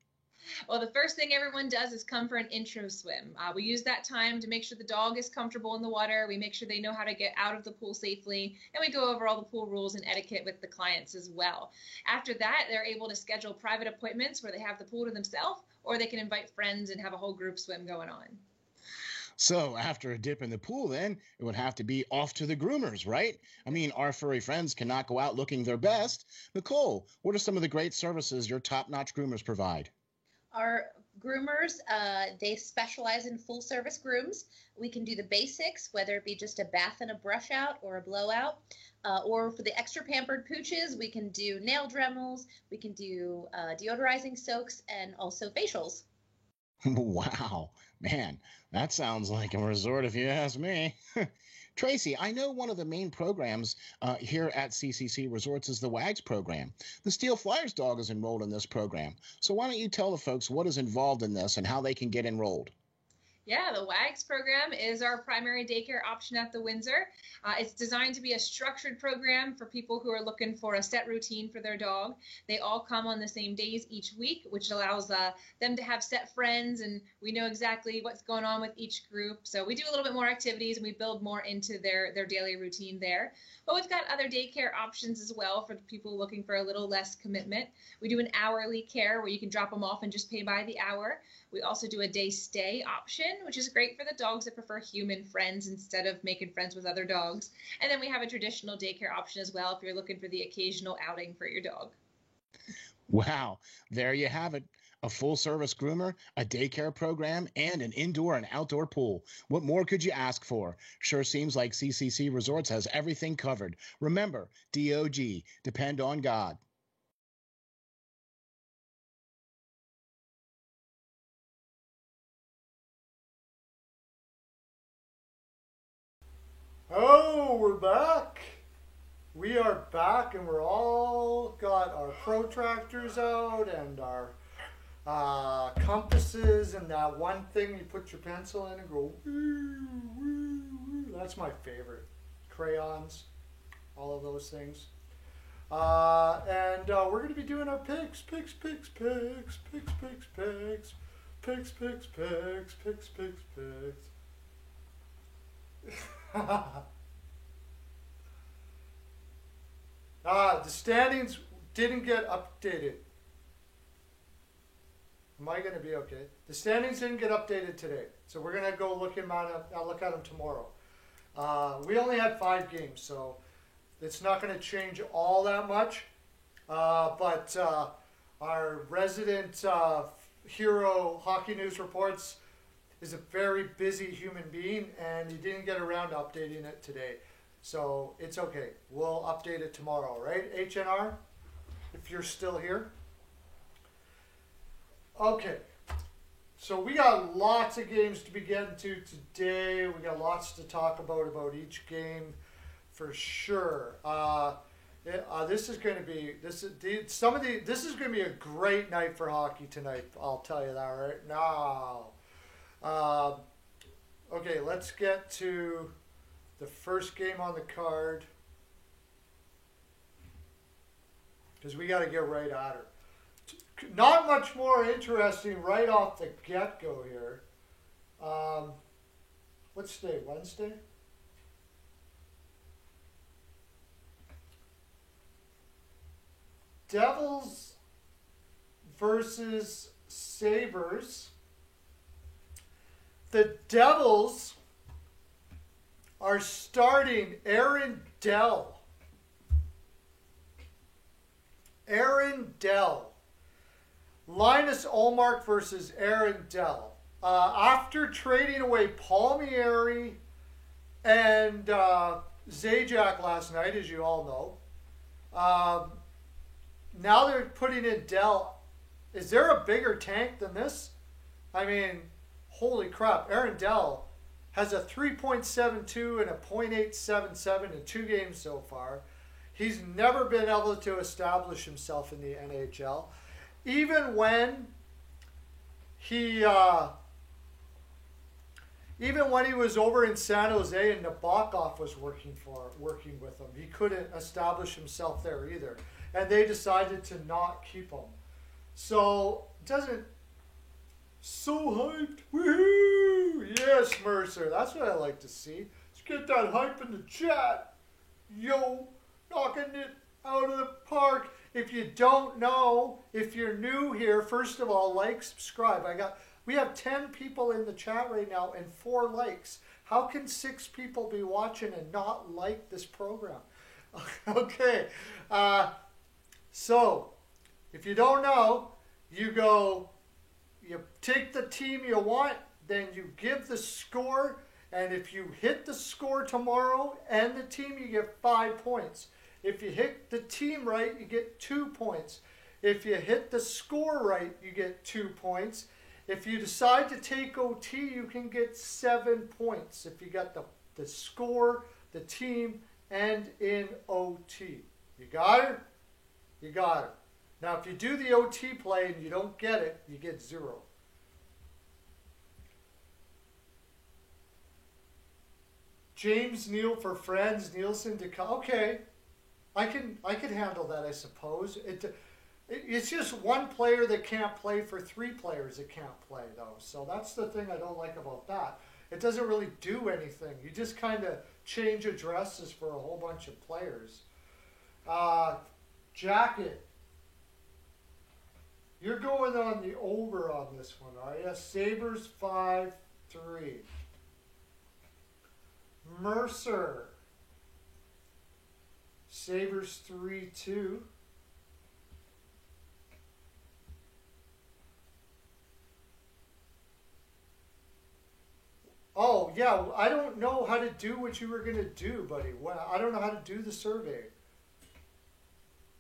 Well, the first thing everyone does is come for an intro swim. We use that time to make sure the dog is comfortable in the water. We make sure they know how to get out of the pool safely, and we go over all the pool rules and etiquette with the clients as well. After that, they're able to schedule private appointments where they have the pool to themselves, or they can invite friends and have a whole group swim going on. So after a dip in the pool, then it would have to be off to the groomers, right? I mean, our furry friends cannot go out looking their best. Nicole, what are some of the great services your top-notch groomers provide? Our groomers, they specialize in full service grooms. We can do the basics, whether it be just a bath and a brush out or a blowout. Or for the extra pampered pooches, we can do nail dremels, we can do deodorizing soaks, and also facials. Wow, man, that sounds like a resort if you ask me. Tracy, I know one of the main programs here at CCC Resorts is the WAGS program. The Steel Flyers dog is enrolled in this program. So why don't you tell the folks what is involved in this and how they can get enrolled? Yeah, the WAGS program is our primary daycare option at the Windsor. It's designed to be a structured program for people who are looking for a set routine for their dog. They all come on the same days each week, which allows them to have set friends, and we know exactly what's going on with each group. So we do a little bit more activities, and we build more into their daily routine there. But we've got other daycare options as well for people looking for a little less commitment. We do an hourly care where you can drop them off and just pay by the hour. We also do a day stay option, which is great for the dogs that prefer human friends instead of making friends with other dogs. And then we have a traditional daycare option as well if you're looking for the occasional outing for your dog. Wow, there you have it. A full service groomer, a daycare program, and an indoor and outdoor pool. What more could you ask for? Sure seems like CCC Resorts has everything covered. Remember, DOG, depend on God. Oh, we're back. We are back, and we're all got our protractors out and our compasses and that one thing you put your pencil in and go woo, woo, woo. That's my favorite. Crayons, all of those things. And we're going to be doing our picks. The standings didn't get updated. Am I going to be okay? The standings didn't get updated today, so we're going to go look at them tomorrow. We only had 5 games, so it's not going to change all that much. But our resident hero Hockey News Reports is a very busy human being, and he didn't get around to updating it today. So it's okay. We'll update it tomorrow, right, HNR? If you're still here. Okay. So we got lots of games to be getting to today. We got lots to talk about each game for sure. This is going to be this is going to be a great night for hockey tonight. I'll tell you that right now. Okay, let's get to the first game on the card because we got to get right at her. Not much more interesting right off the get-go here. What's today? Wednesday? Devils versus Sabres. The Devils are starting Aaron Dell. Aaron Dell. Linus Ullmark versus Aaron Dell. After trading away Palmieri and Zajac last night, as you all know, now they're putting in Dell. Is there a bigger tank than this? I mean, holy crap. Aaron Dell has a 3.72 and a .877 in 2 games so far. He's never been able to establish himself in the NHL. Even when he was over in San Jose and Nabokov was working with him, he couldn't establish himself there either, and they decided to not keep him. So so hyped. Woohoo! Yes, Mercer. That's what I like to see. Let's get that hype in the chat. Yo, knocking it out of the park. If you don't know, if you're new here, first of all, like, subscribe. We have 10 people in the chat right now and 4 likes. How can 6 people be watching and not like this program? Okay. So, if you don't know, you take the team you want, then you give the score, and if you hit the score tomorrow and the team, you get 5 points. If you hit the team right, you get 2 points. If you hit the score right, you get 2 points. If you decide to take OT, you can get 7 points if you got the score, the team, and in OT. You got it? You got it. Now, if you do the OT play and you don't get it, you get 0. James Neal for friends, Nielsen to come. Okay, I can handle that, I suppose. It's just one player that can't play for 3 players that can't play, though. So that's the thing I don't like about that. It doesn't really do anything. You just kind of change addresses for a whole bunch of players. Jacket. You're going on the over on this one, are you? Sabres 5-3. Mercer. Sabres 3-2. Oh, yeah, I don't know how to do what you were going to do, buddy. Well, I don't know how to do the survey.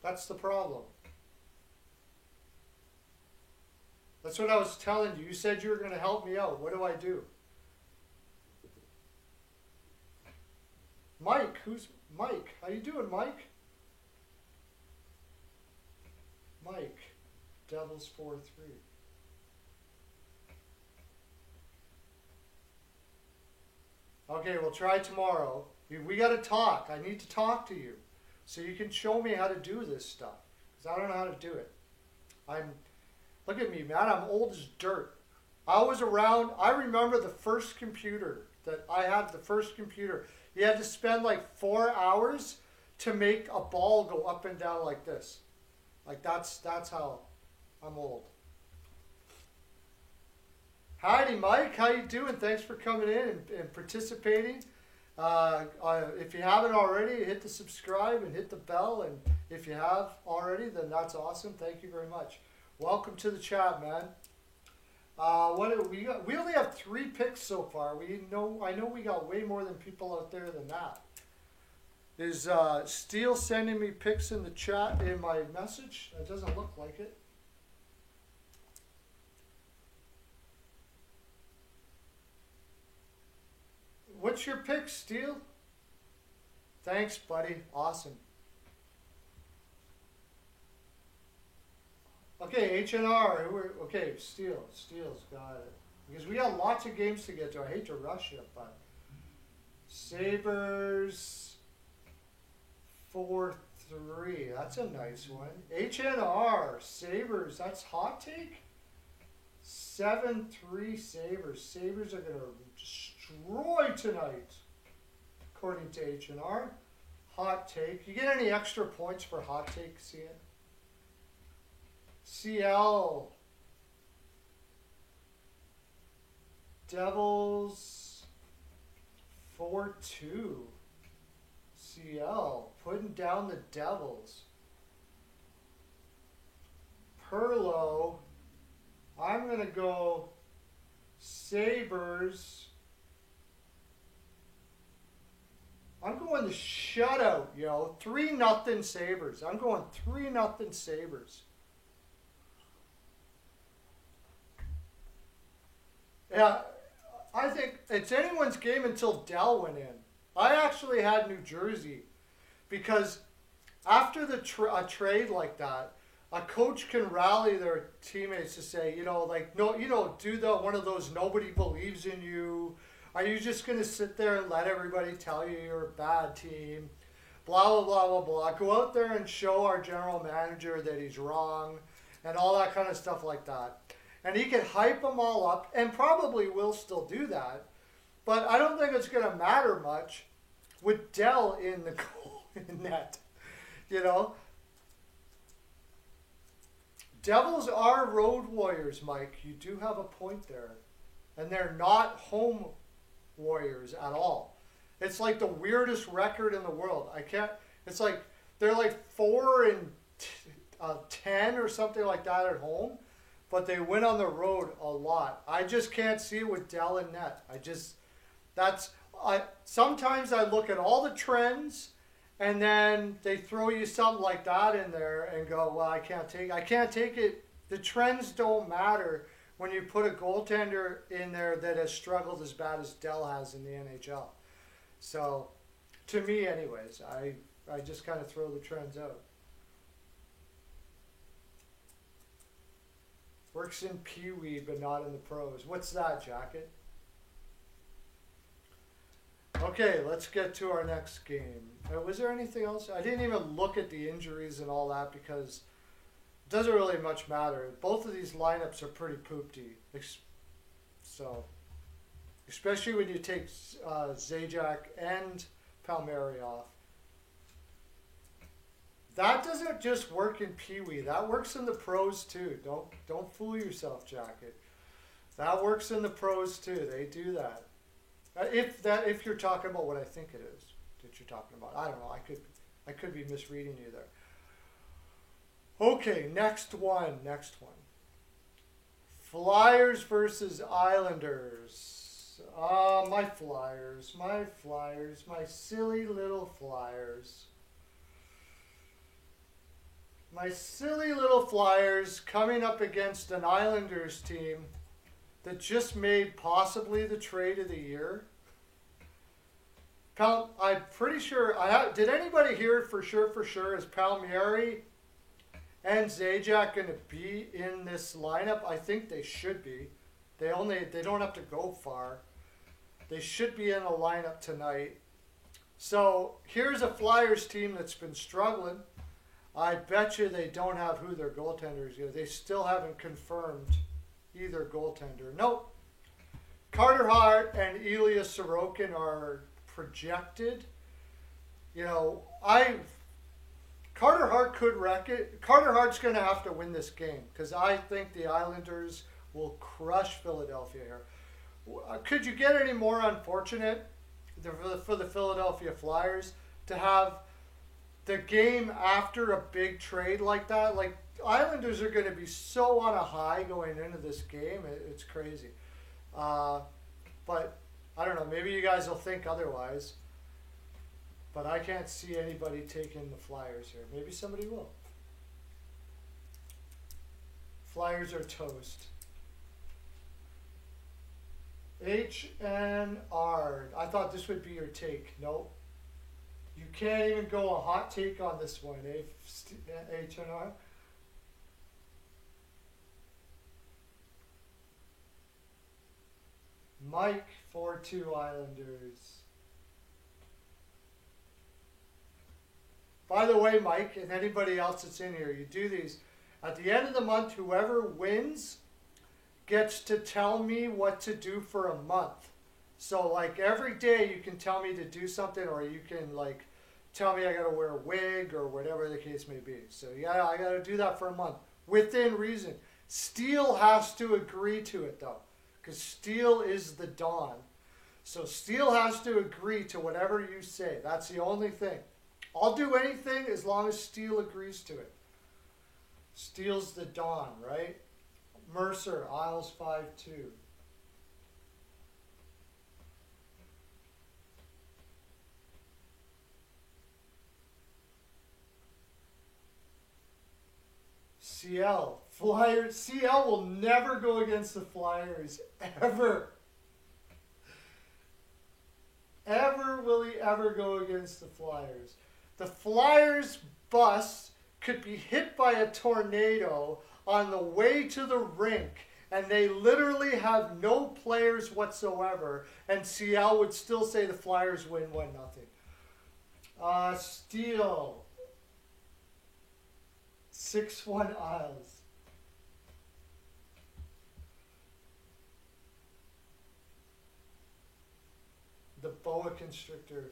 That's the problem. That's what I was telling you. You said you were going to help me out. What do I do? Mike, who's Mike? How you doing, Mike? Mike, Devils 4-3. Okay, we'll try tomorrow. We got to talk. I need to talk to you so you can show me how to do this stuff, because I don't know how to do it. Look at me, man. I'm old as dirt. I was around. I remember the first computer that I had. The first computer. You had to spend like 4 hours to make a ball go up and down like this. Like that's how I'm old. Howdy, Mike. How you doing? Thanks for coming in and participating. If you haven't already, hit the subscribe and hit the bell. And if you have already, then that's awesome. Thank you very much. Welcome to the chat, man. What do we got? We only have 3 picks so far. I know we got way more than people out there than that. Is Steele sending me picks in the chat in my message? It doesn't look like it. What's your pick, Steele? Thanks, buddy. Awesome. Okay, HNR. Okay, Steele's got it. Because we got lots of games to get to. I hate to rush it, but Sabres 4-3. That's a nice one. HNR Sabres. That's hot take. 7-3 Sabres. Sabres are gonna destroy tonight, according to HNR. Hot take. You get any extra points for hot take, CN? CL. Devils 4-2. CL. Putting down the Devils. Perlo. I'm going to go Sabres. I'm going the shutout, yo. 3-0 Sabres. I'm going 3-0 Sabres. Yeah, I think it's anyone's game until Dell went in. I actually had New Jersey because after a trade like that, a coach can rally their teammates to say, no, do one of those nobody believes in you. Are you just going to sit there and let everybody tell you you're a bad team? Blah, blah, blah, blah, blah. Go out there and show our general manager that he's wrong and all that kind of stuff like that. and he can hype them all up, and probably will still do that. But I don't think it's going to matter much with Dell in the goal in net. You know, Devils are road warriors, Mike. You do have a point there, and they're not home warriors at all. It's like the weirdest record in the world. I can't. It's like they're like 4-10 or something like that at home, but they win on the road a lot. I just can't see it with Dell and net. Sometimes I look at all the trends, and then they throw you something like that in there and go, well, I can't take it. The trends don't matter when you put a goaltender in there that has struggled as bad as Dell has in the NHL. So, to me anyways, I just kind of throw the trends out. Works in Pee Wee, but not in the pros. What's that, Jacket? Okay, let's get to our next game. Was there anything else? I didn't even look at the injuries and all that because it doesn't really much matter. Both of these lineups are pretty poopty. So, especially when you take Zajac and Palmieri off. That doesn't just work in Pee Wee. That works in the pros too. Don't fool yourself, Jacket. That works in the pros too. They do that. If you're talking about what I think it is that you're talking about. I don't know. I could be misreading you there. Okay, next one. Flyers versus Islanders. My Flyers, my silly little Flyers. My silly little Flyers coming up against an Islanders team that just made possibly the trade of the year. I'm pretty sure. Did anybody hear for sure? Is Palmieri and Zajac going to be in this lineup? I think they should be. They don't have to go far. They should be in the lineup tonight. So here's a Flyers team that's been struggling. I bet you they don't have who their goaltenders are. They still haven't confirmed either goaltender. Nope. Carter Hart and Ilya Sorokin are projected. You know, Carter Hart could wreck it. Carter Hart's going to have to win this game because I think the Islanders will crush Philadelphia here. Could you get any more unfortunate for the Philadelphia Flyers to have the game after a big trade like that? Like, Islanders are going to be so on a high going into this game. It's crazy. But I don't know. Maybe you guys will think otherwise. But I can't see anybody taking the Flyers here. Maybe somebody will. Flyers are toast. HNR. I thought this would be your take. Nope. You can't even go a hot take on this one, HNR. Mike, 4-2 Islanders. By the way, Mike, and anybody else that's in here, you do these. At the end of the month, whoever wins gets to tell me what to do for a month. So, like, every day you can tell me to do something, or you can, like, tell me I got to wear a wig or whatever the case may be. So, yeah, I got to do that for a month within reason. Steele has to agree to it, though, because Steele is the Don. So, Steele has to agree to whatever you say. That's the only thing. I'll do anything as long as Steele agrees to it. Steele's the Don, right? Mercer, Isles 5-2. CL. Flyers. CL will never go against the Flyers. Ever. Ever will he ever go against the Flyers. The Flyers bus could be hit by a tornado on the way to the rink, and they literally have no players whatsoever, and CL would still say the Flyers win 1-0. Steele. 6-1 Isles. constrictor.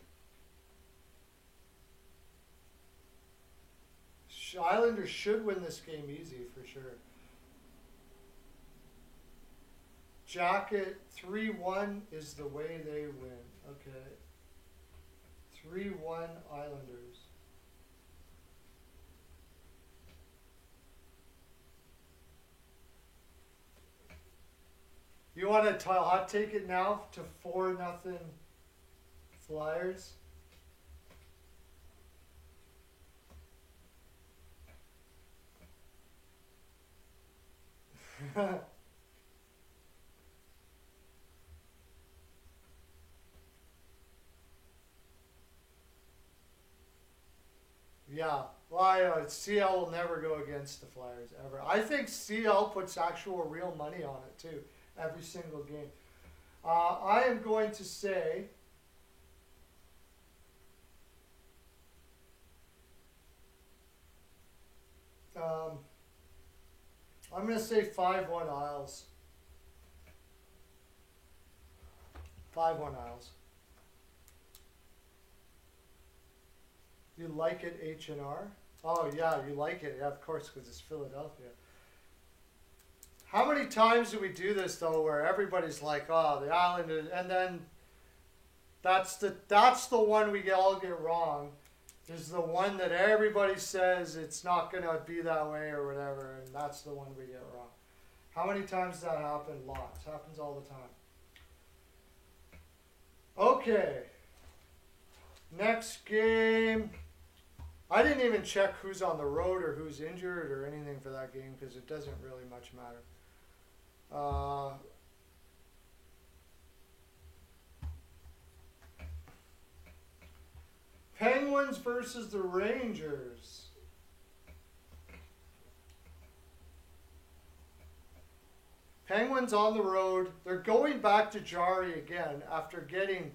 Islanders should win this game easy for sure. Jacket 3-1 is the way they win. Okay. 3-1 Islanders. You want to hot take it now to 4-0 Flyers? Yeah, well, CL will never go against the Flyers ever. I think CL puts actual real money on it too, every single game. I am going to say I'm going to say 5-1 Isles. 5-1 Isles. You like it, H&R? Oh, yeah, you like it. Yeah, of course, because it's Philadelphia. How many times do we do this, though, where everybody's like, oh, the Islanders, and then that's the one we all get wrong, is the one that everybody says it's not going to be that way or whatever, and that's the one we get wrong. How many times does that happen? Lots. Happens all the time. Okay. Next game. I didn't even check who's on the road or who's injured or anything for that game because it doesn't really much matter. Penguins versus the Rangers. Penguins on the road. They're going back to Jari again after getting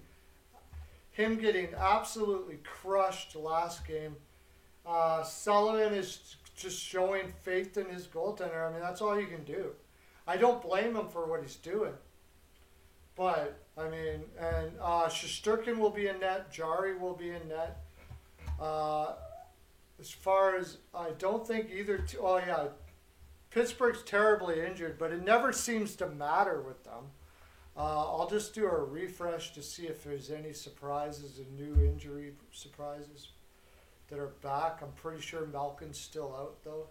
absolutely crushed last game. Sullivan is just showing faith in his goaltender. I mean, that's all you can do. I don't blame him for what he's doing. But, I mean, and Shesterkin will be in net. Jari will be in net. As far as, I don't think either, Pittsburgh's terribly injured, but it never seems to matter with them. I'll just do a refresh to see if there's any surprises and new injury surprises that are back. I'm pretty sure Malkin's still out, though.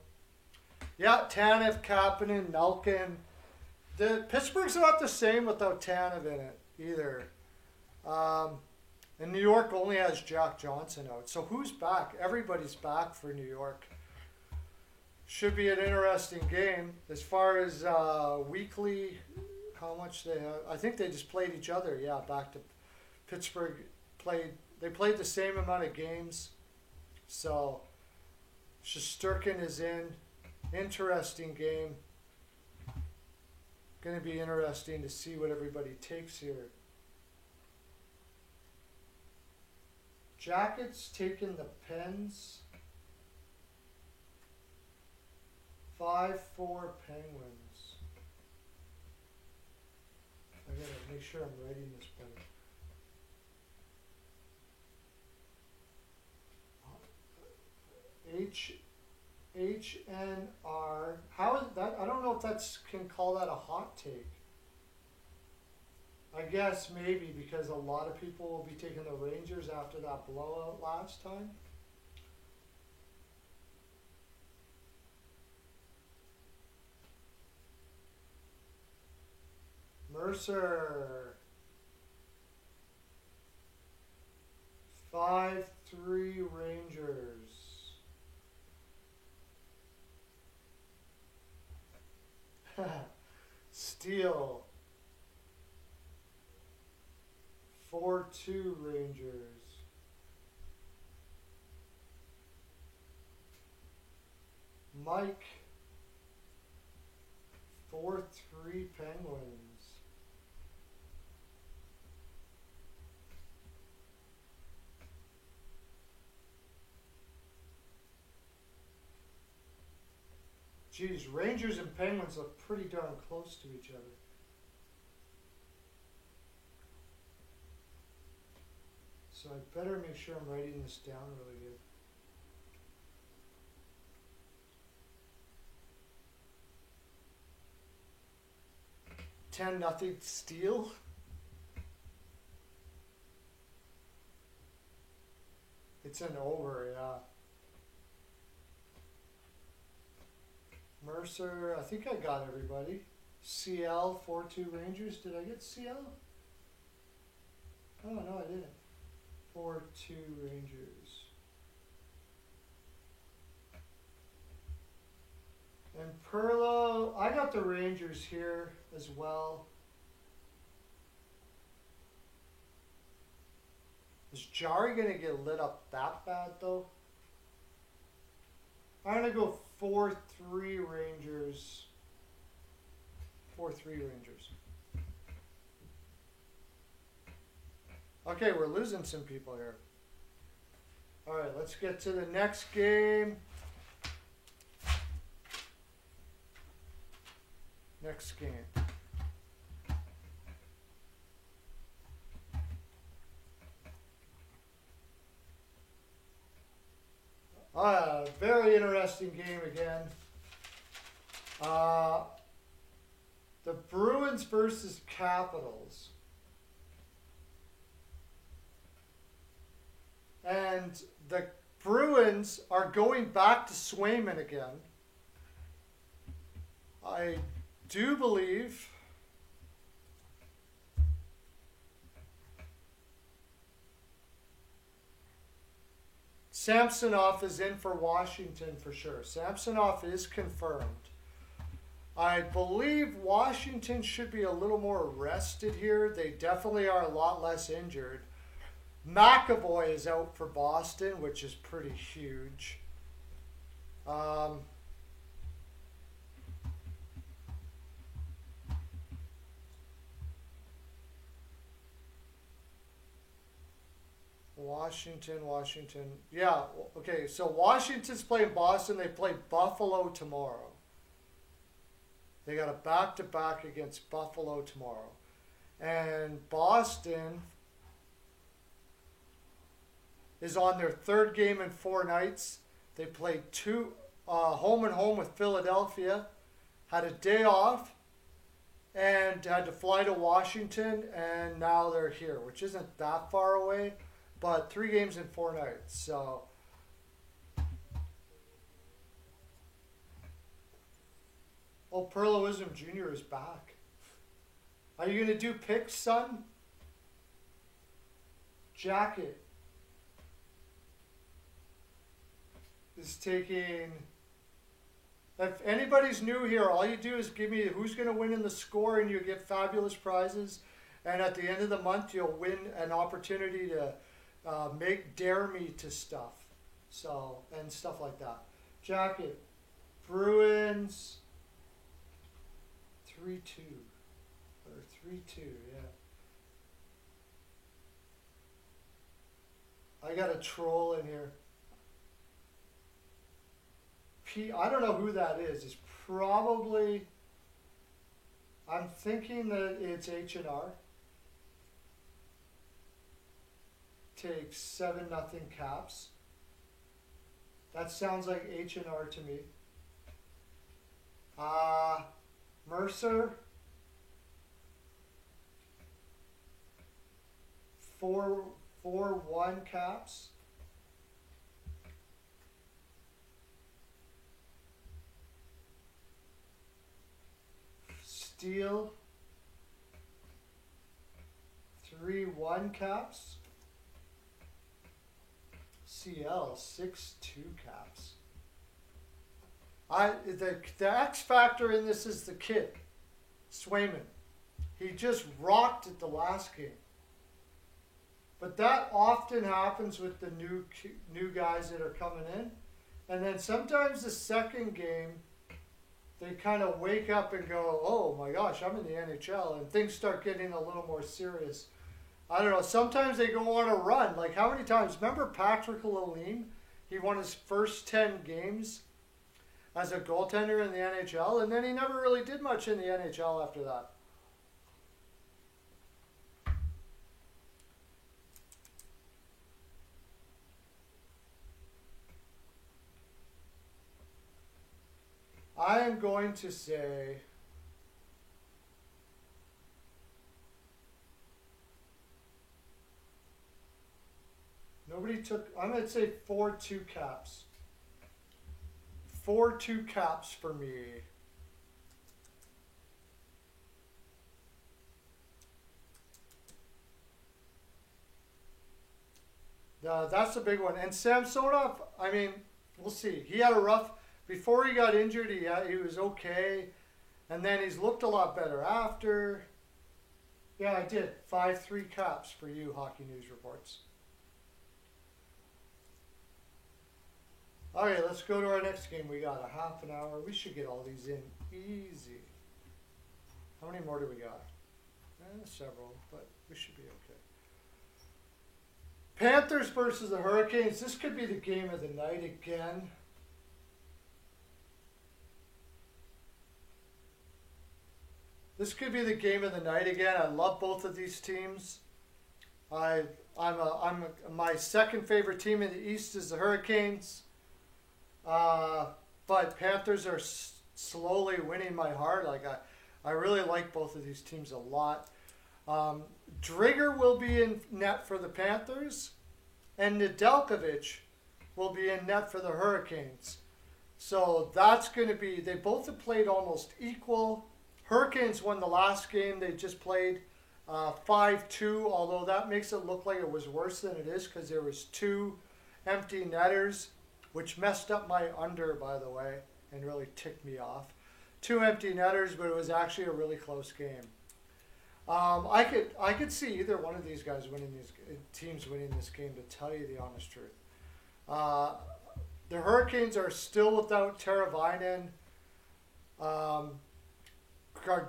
Yeah, Tanev, Kapanen, Malkin. The Pittsburgh's not the same without Tanev in it either. And New York only has Jack Johnson out. So who's back? Everybody's back for New York. Should be an interesting game. As far as weekly, how much they have. I think they just played each other. Yeah, back to Pittsburgh. They played the same amount of games. So Shesterkin is in. Interesting game. Going to be interesting to see what everybody takes here. Jackets taking the Pens. 5-4 Penguins. I gotta make sure I'm writing this better. HNR. How is that? I don't know if that's can call that a hot take. I guess maybe because a lot of people will be taking the Rangers after that blowout last time. Mercer. 5-3 Rangers. Steele. 4-2 Rangers. Mike. 4-3 Penguins. Geez, Rangers and Penguins look pretty darn close to each other. So I better make sure I'm writing this down really good. 10-0 Steel. It's an over, yeah. Mercer, I think I got everybody. CL 4-2 Rangers. Did I get CL? Oh no, I didn't. 4-2 Rangers. And Perlo, I got the Rangers here as well. Is Jari gonna get lit up that bad though? I'm gonna go 4-3 Rangers. 4-3 Rangers. Okay, we're losing some people here. Alright, let's get to the next game. Next game. Very interesting game again. The Bruins versus Capitals. And the Bruins are going back to Swayman again. I do believe Samsonov is in for Washington for sure. Samsonov is confirmed. I believe Washington should be a little more rested here. They definitely are a lot less injured. McAvoy is out for Boston, which is pretty huge. Washington. Yeah, okay, so Washington's playing Boston. They play Buffalo tomorrow. They got a back-to-back against Buffalo tomorrow. And Boston is on their third game in 4 nights. They played two home and home with Philadelphia, had a day off, and had to fly to Washington, and now they're here, which isn't that far away. But 3 games in 4 nights, so. Oh, Perlo Wisdom Jr. is back. Are you going to do picks, son? Jacket is taking. If anybody's new here, all you do is give me who's going to win in the score, and you get fabulous prizes. And at the end of the month, you'll win an opportunity to dare me to stuff, so, and stuff like that. Jacket, Bruins, 3-2, or 3-2, yeah. I got a troll in here. I don't know who that is. It's probably, I'm thinking that it's H&R. Takes 7-0 Caps. That sounds like H&R to me. Mercer. 4-1 Caps. Steel. 3-1 Caps. CL 6-2 Caps. The X factor in this is the kid, Swayman. He just rocked it the last game. But that often happens with the new guys that are coming in, and then sometimes the second game, they kind of wake up and go, "Oh my gosh, I'm in the NHL," and things start getting a little more serious. I don't know. Sometimes they go on a run. Like how many times? Remember Patrick Lalime? He won his first 10 games as a goaltender in the NHL, and then he never really did much in the NHL after that. I am going to say nobody took. I'm going to say 4-2 Caps. 4-2 Caps for me. That's a big one. And Samsonov, I mean, we'll see. He had a rough, before he got injured, he was okay. And then he's looked a lot better after. Yeah, I did. 5-3 Caps for you, Hockey News Reports. All right, let's go to our next game. We got a half an hour. We should get all these in easy. How many more do we got? Several, but we should be okay. Panthers versus the Hurricanes. This could be the game of the night again. This could be the game of the night again. I love both of these teams. My second favorite team in the East is the Hurricanes. But Panthers are slowly winning my heart. I really like both of these teams a lot. Drigger will be in net for the Panthers, and Nedeljkovic will be in net for the Hurricanes. So that's going to be, they both have played almost equal. Hurricanes won the last game they just played 5-2, although that makes it look like it was worse than it is because there was 2 empty netters, which messed up my under, by the way, and really ticked me off. 2 empty netters, but it was actually a really close game. I could see either one of these guys teams winning this game, to tell you the honest truth. The Hurricanes are still without Teravainen.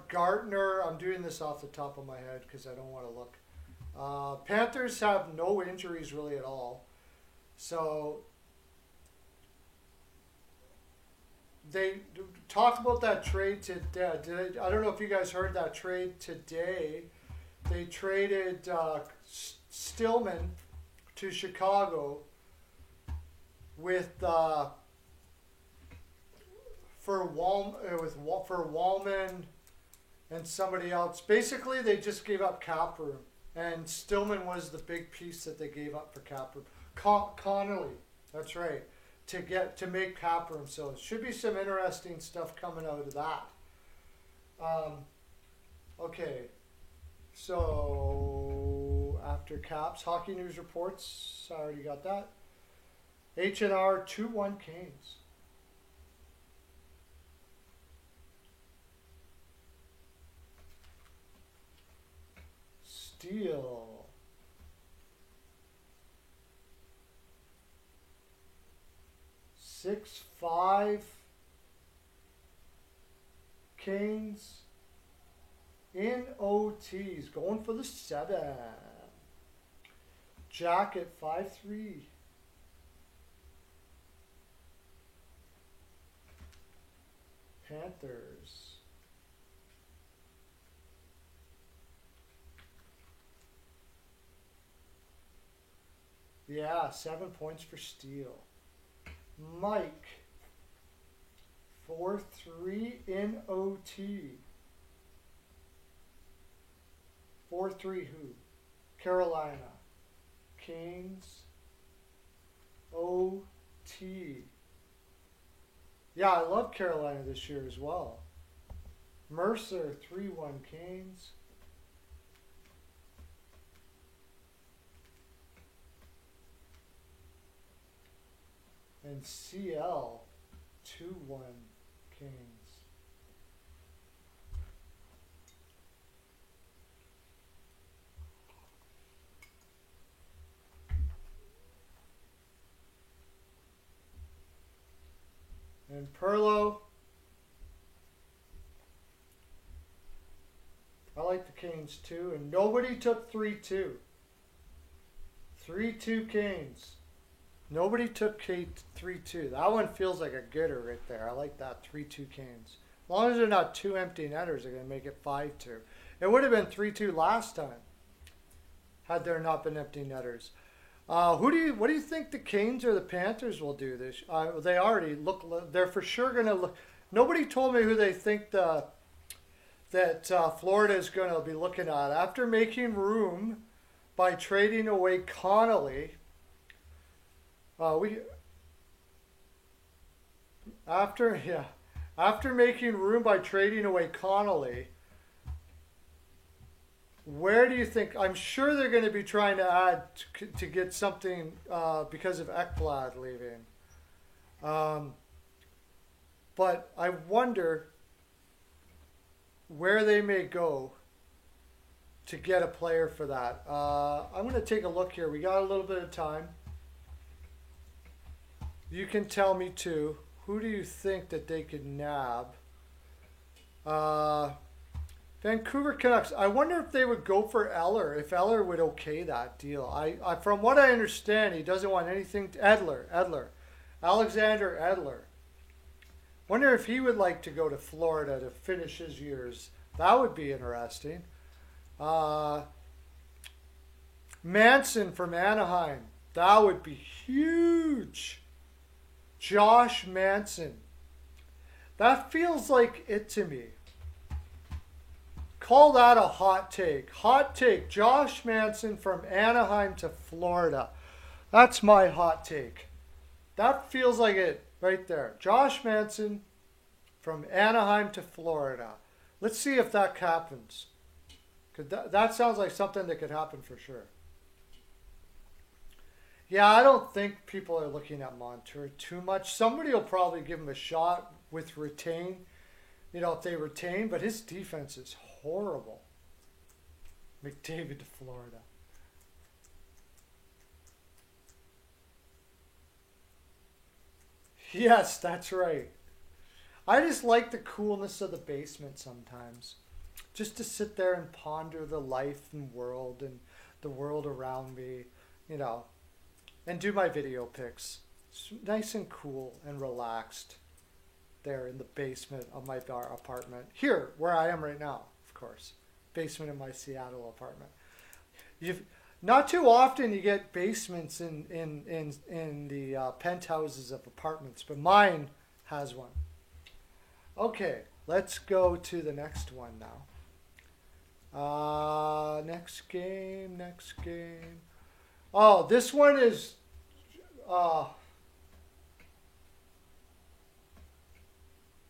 Gartner, I'm doing this off the top of my head because I don't want to look. Panthers have no injuries really at all. So they talk about that trade today. I don't know if you guys heard that trade today. They traded Stillman to Chicago with for Wallman and somebody else. Basically, they just gave up cap room, and Stillman was the big piece that they gave up for cap room. Connolly, that's right. To make cap room. So it should be some interesting stuff coming out of that. Okay. So after Caps, Hockey News Reports, I already got that. H&R 2-1 Canes. Steel. 6-5 Canes in OTs, going for the 7. Jacket 5-3. Panthers. Yeah, 7 points for Steel. Mike, 4-3 in OT. 4-3 who? Carolina. Canes. OT. Yeah, I love Carolina this year as well. Mercer, 3-1 Canes. And CL 2-1 Canes. And Perlo. I like the Canes too. And nobody took 3-2. 3-2 Canes. Nobody took 3-2. That one feels like a gooder right there. I like that 3-2 Canes. As long as they're not 2 empty netters, they're going to make it 5-2. It would have been 3-2 last time had there not been empty netters. What do you think the Canes or the Panthers will do this? They already look. They're for sure going to look. nobody told me who they think that Florida is going to be looking at after making room by trading away Connolly. After making room by trading away Connolly, where do you think? I'm sure they're going to be trying to add to get something because of Ekblad leaving. But I wonder where they may go to get a player for that. I'm going to take a look here. We got a little bit of time. You can tell me too. Who do you think that they could nab? Vancouver Canucks. I wonder if they would go for Eller, if Eller would okay that deal. I from what I understand, he doesn't want anything. Alexander Edler. Wonder if he would like to go to Florida to finish his years. That would be interesting. Manson from Anaheim. That would be huge. Josh Manson. That feels like it to me. Call that a hot take. Hot take. Josh Manson from Anaheim to Florida. That's my hot take. That feels like it right there. Josh Manson from Anaheim to Florida. Let's see if that happens. That sounds like something that could happen for sure. Yeah, I don't think people are looking at Montour too much. Somebody will probably give him a shot with retain. If they retain, but his defense is horrible. McDavid to Florida. Yes, that's right. I just like the coolness of the basement sometimes. Just to sit there and ponder the life and world and the world around me, and do my video pics. It's nice and cool and relaxed there in the basement of my apartment. Here, where I am right now, of course. Basement of my Seattle apartment. Not too often you get basements in the penthouses of apartments, but mine has one. Okay, let's go to the next one now. Next game. Oh, this one is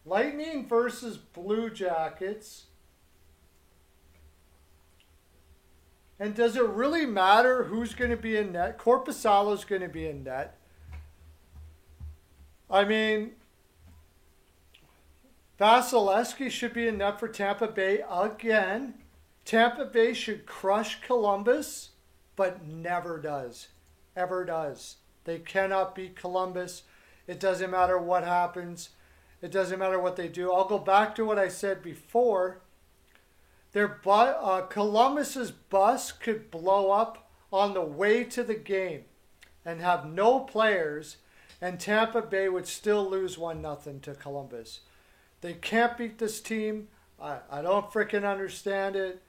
Lightning versus Blue Jackets. And does it really matter who's going to be in net? Korpisalo's going to be in net. I mean, Vasilevsky should be in net for Tampa Bay again. Tampa Bay should crush Columbus, but never does. Ever does. They cannot beat Columbus. It doesn't matter what happens. It doesn't matter what they do. I'll go back to what I said before. Columbus's bus could blow up on the way to the game and have no players, and Tampa Bay would still lose 1-0 to Columbus. They can't beat this team. I don't freaking understand it.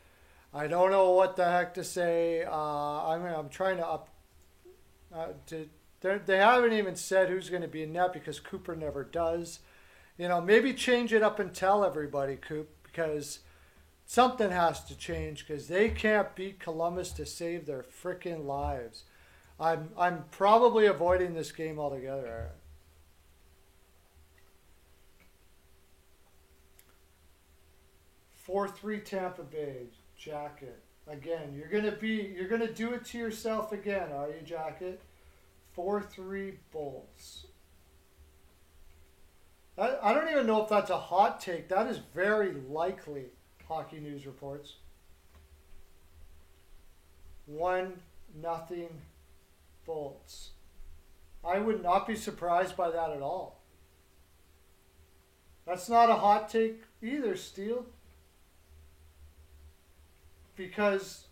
I don't know what the heck to say. I'm trying to up. They haven't even said who's going to be in net because Cooper never does. Maybe change it up and tell everybody, Coop, because something has to change because they can't beat Columbus to save their freaking lives. I'm probably avoiding this game altogether. 4-3 Tampa Bay. Jacket. Again, you're gonna do it to yourself again, are you, Jacket? 4-3 Bulls. I don't even know if that's a hot take. That is very likely, Hockey News reports. 1-0 Bolts. I would not be surprised by that at all. That's not a hot take either, Steele. Because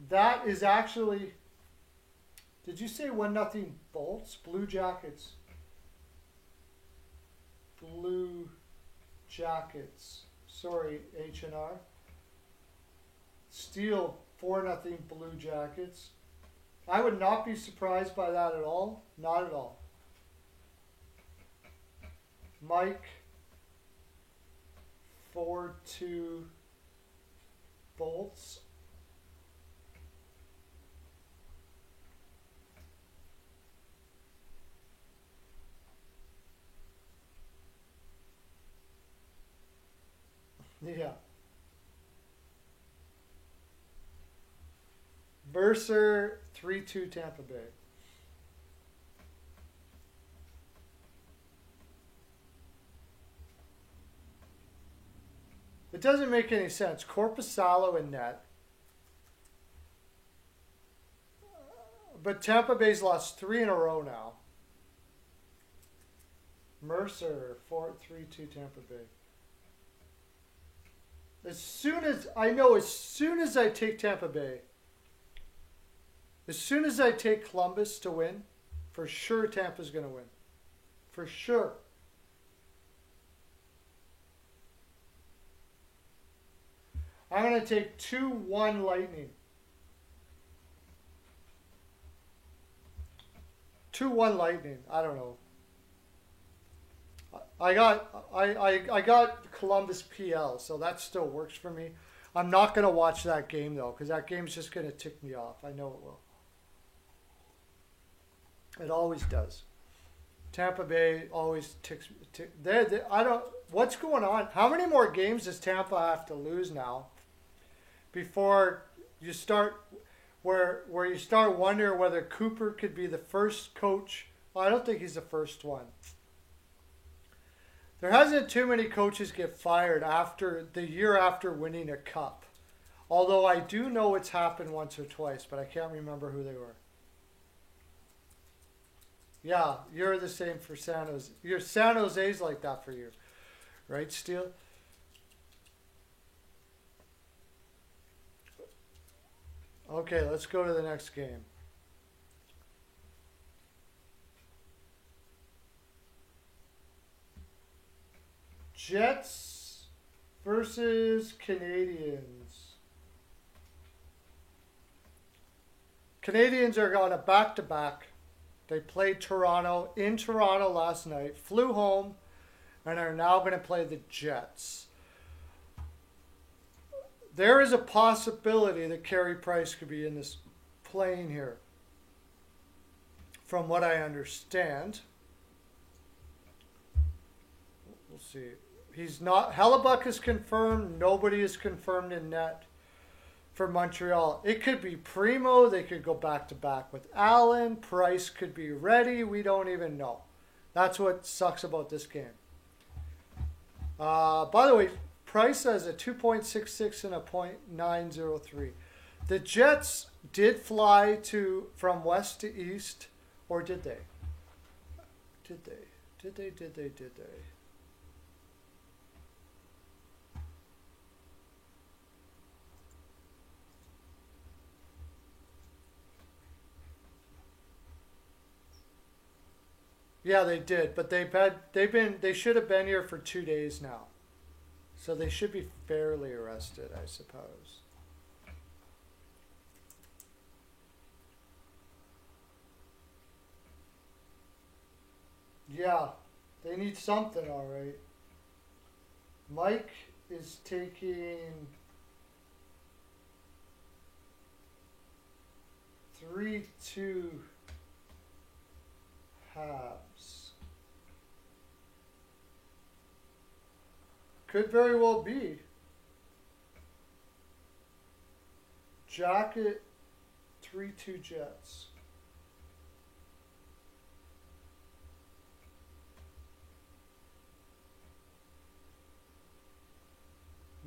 that is actually... Did you say 1-0 Bolts? Blue Jackets. Blue Jackets. Sorry, H&R. Steele, 4-0 Blue Jackets. I would not be surprised by that at all. Not at all. Mike, 4-2 Bolts. Yeah. Mercer 3-2 Tampa Bay. It doesn't make any sense. Corpusalo in net. But Tampa Bay's lost 3 in a row now. Mercer 4-3-2 Tampa Bay. As soon as I take Tampa Bay, as soon as I take Columbus to win, for sure Tampa's going to win. For sure. I'm going to take 2-1 Lightning. 2-1 Lightning. I don't know. I got Columbus PL, so that still works for me. I'm not going to watch that game, though, because that game's just going to tick me off. I know it will. It always does. Tampa Bay always ticks. I don't. What's going on? How many more games does Tampa have to lose now before you start where you start wondering whether Cooper could be the first coach? Well, I don't think he's the first one. There hasn't too many coaches get fired after the year after winning a cup. Although I do know it's happened once or twice, but I can't remember who they were. Yeah, you're the same for San Jose. San Jose's like that for you. Right, Steele? Okay, let's go to the next game. Jets versus Canadians. Canadians are on a back-to-back. They played Toronto in Toronto last night, flew home, and are now going to play the Jets. There is a possibility that Carey Price could be in this plane here, from what I understand. We'll see. He's not. Hellebuck is confirmed. Nobody is confirmed in net for Montreal. It could be Primo. They could go back to back with Allen. Price could be ready. We don't even know. That's what sucks about this game. By the way, Price has a 2.66 and a .903. The Jets did fly from west to east, or did they? Did they? Yeah, they did, but they should have been here for 2 days now. So they should be fairly arrested, I suppose. Yeah, they need something, all right. Mike is taking 3-2 Habs. Could very well be. Jacket 3-2 Jets.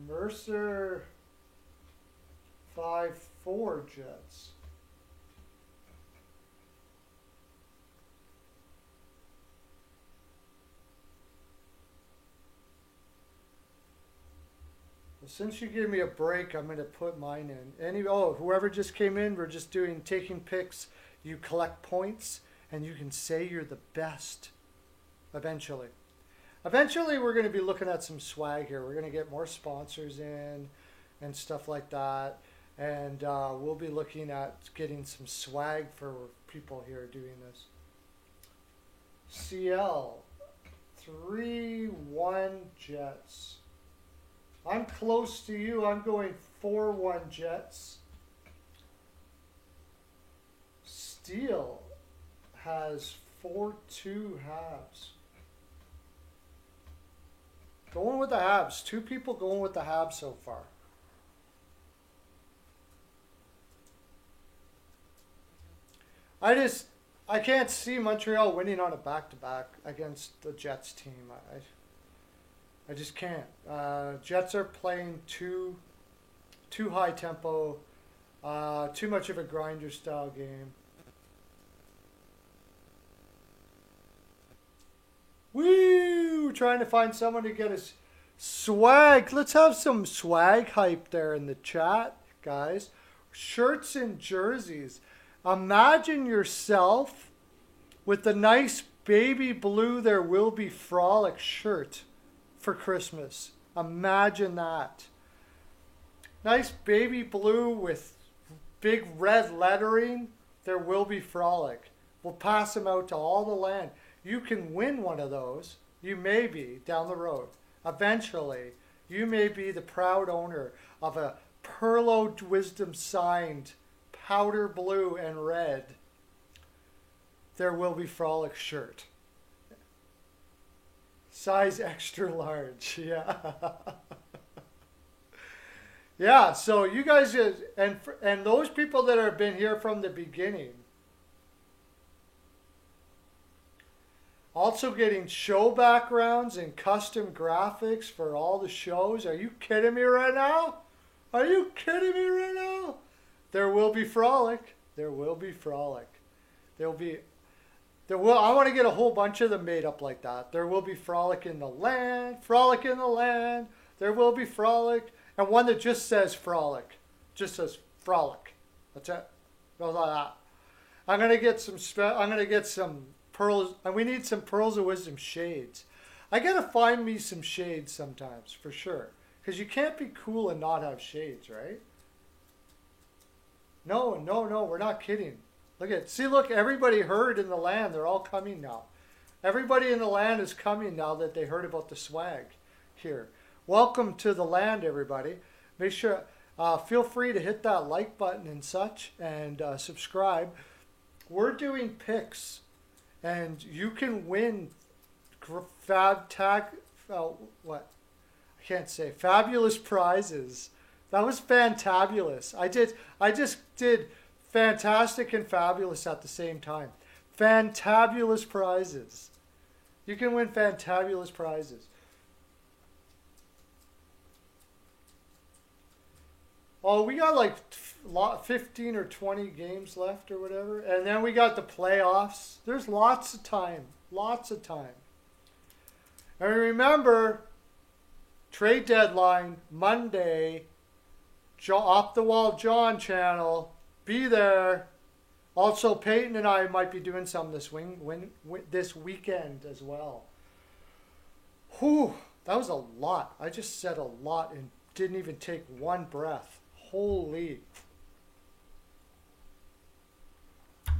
Mercer 5-4 Jets. Since you gave me a break, I'm going to put mine in. Whoever just came in, we're just taking picks. You collect points, and you can say you're the best eventually. Eventually, we're going to be looking at some swag here. We're going to get more sponsors in and stuff like that. And we'll be looking at getting some swag for people here doing this. CL 3-1 Jets. I'm close to you. I'm going 4-1 Jets. Steel has 4-2 Habs. Going with the Habs. 2 people going with the Habs so far. I can't see Montreal winning on a back-to-back against the Jets team. I just can't. Jets are playing too high tempo, too much of a grinder style game. Woo! Trying to find someone to get us swag. Let's have some swag hype there in the chat, guys. Shirts and jerseys. Imagine yourself with the nice baby blue There Will Be Frolic shirt for Christmas. Imagine that. Nice baby blue with big red lettering. There Will Be Frolic. We'll pass them out to all the land. You can win one of those. You may be down the road. Eventually, you may be the proud owner of a Perlo Wisdom signed powder blue and red There Will Be Frolic shirt. Size extra large. Yeah. Yeah, so you guys, and those people that have been here from the beginning, also getting show backgrounds and custom graphics for all the shows. Are you kidding me right now? Are you kidding me right now? There will be Frolic. There will be Frolic. I want to get a whole bunch of them made up like that. There will be Frolic in the land. Frolic in the land. There will be Frolic. And one that just says Frolic. Just says Frolic. That's it. Goes like that. I'm gonna get some pearls, and we need some Pearls of Wisdom shades. I gotta find me some shades sometimes, for sure. Because you can't be cool and not have shades, right? No, we're not kidding. Look, everybody heard in the land. They're all coming now. Everybody in the land is coming now that they heard about the swag here. Welcome to the land, everybody. Make sure, feel free to hit that like button and such, and subscribe. We're doing picks, and you can win fabulous prizes. That was fantabulous. I just did fantastic and fabulous at the same time. Fantabulous prizes. You can win fantabulous prizes. Oh, we got like 15 or 20 games left or whatever. And then we got the playoffs. There's lots of time. Lots of time. And remember, trade deadline, Monday, Off the Wall John channel. Be there. Also, Peyton and I might be doing some this weekend as well. Whew, that was a lot. I just said a lot and didn't even take one breath. Holy.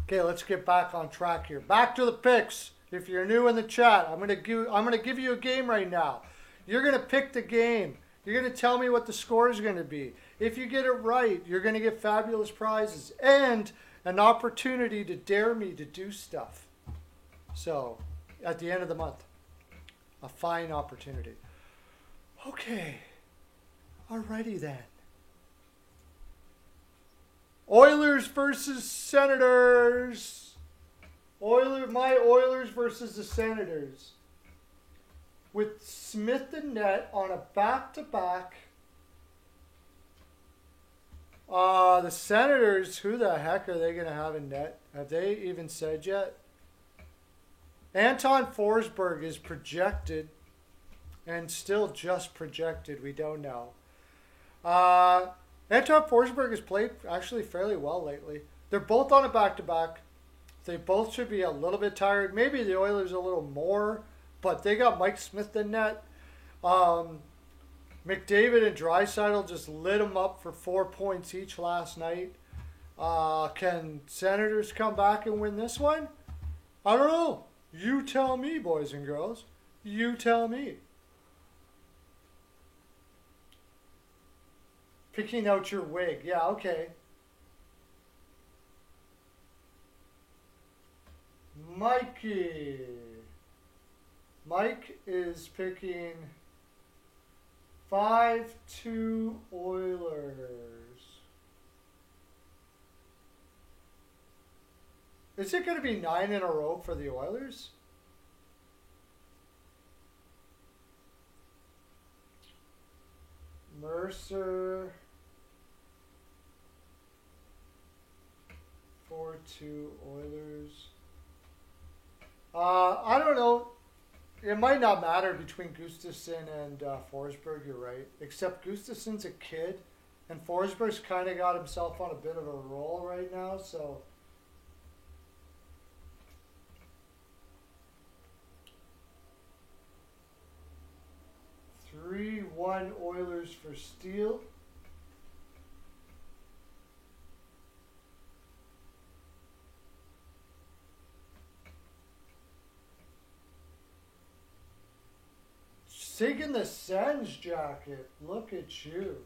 Okay, let's get back on track here. Back to the picks. If you're new in the chat, I'm gonna give you a game right now. You're gonna pick the game. You're gonna tell me what the score is gonna be. If you get it right, you're gonna get fabulous prizes and an opportunity to dare me to do stuff. So, at the end of the month, a fine opportunity. Okay. Alrighty then. Oilers versus Senators. My Oilers versus the Senators. With Smith and net on a back-to-back. The Senators, who the heck are they going to have in net? Have they even said yet? Anton Forsberg is projected, and still just projected. We don't know. Anton Forsberg has played actually fairly well lately. They're both on a back-to-back. They both should be a little bit tired. Maybe the Oilers a little more, but they got Mike Smith in net. McDavid and Draisaitl just lit them up for 4 points each last night. Can Senators come back and win this one? I don't know. You tell me, boys and girls. You tell me. Picking out your wig. Yeah, okay. Mikey. Mike is picking 5-2 Oilers. Is it going to be 9 in a row for the Oilers? Mercer. 4-2 Oilers. I don't know. It might not matter between Gustafsson and Forsberg, you're right. Except Gustafsson's a kid, and Forsberg's kind of got himself on a bit of a roll right now, so... Three, 1 Oilers for Steele. Singing the Sens jacket. Look at you.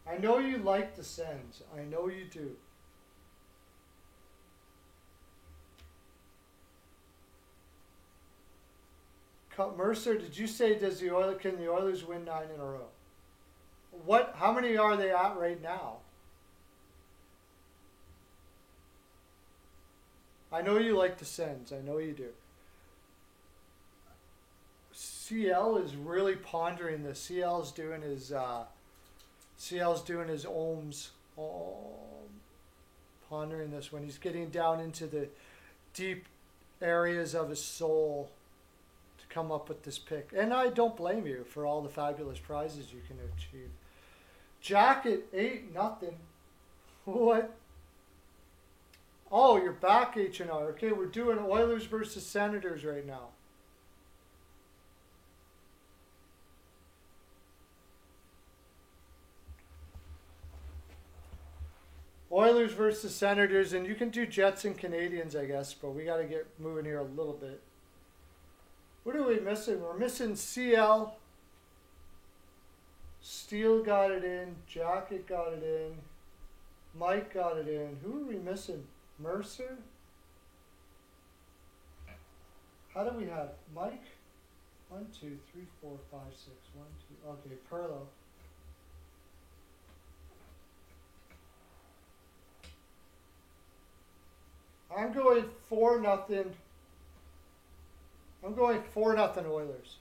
I know you like the Sens. I know you do. Mercer, did you say can the Oilers win 9 in a row? What? How many are they at right now? I know you like the Sens. I know you do. CL is really pondering this. CL's doing his ohms, pondering this when he's getting down into the deep areas of his soul to come up with this pick. And I don't blame you for all the fabulous prizes you can achieve. Jacket 8-0. What? Oh, you're back, H&R. Okay, we're doing Oilers versus Senators right now. Oilers versus Senators, and you can do Jets and Canadians, I guess, but we got to get moving here a little bit. What are we missing? We're missing CL. Steele got it in. Jacket got it in. Mike got it in. Who are we missing? Mercer? How do we have Mike? 1, 2, 3, 4, 5, 6. 1, 2. Okay, Perlo. I'm going 4-0. I'm going 4-0 Oilers.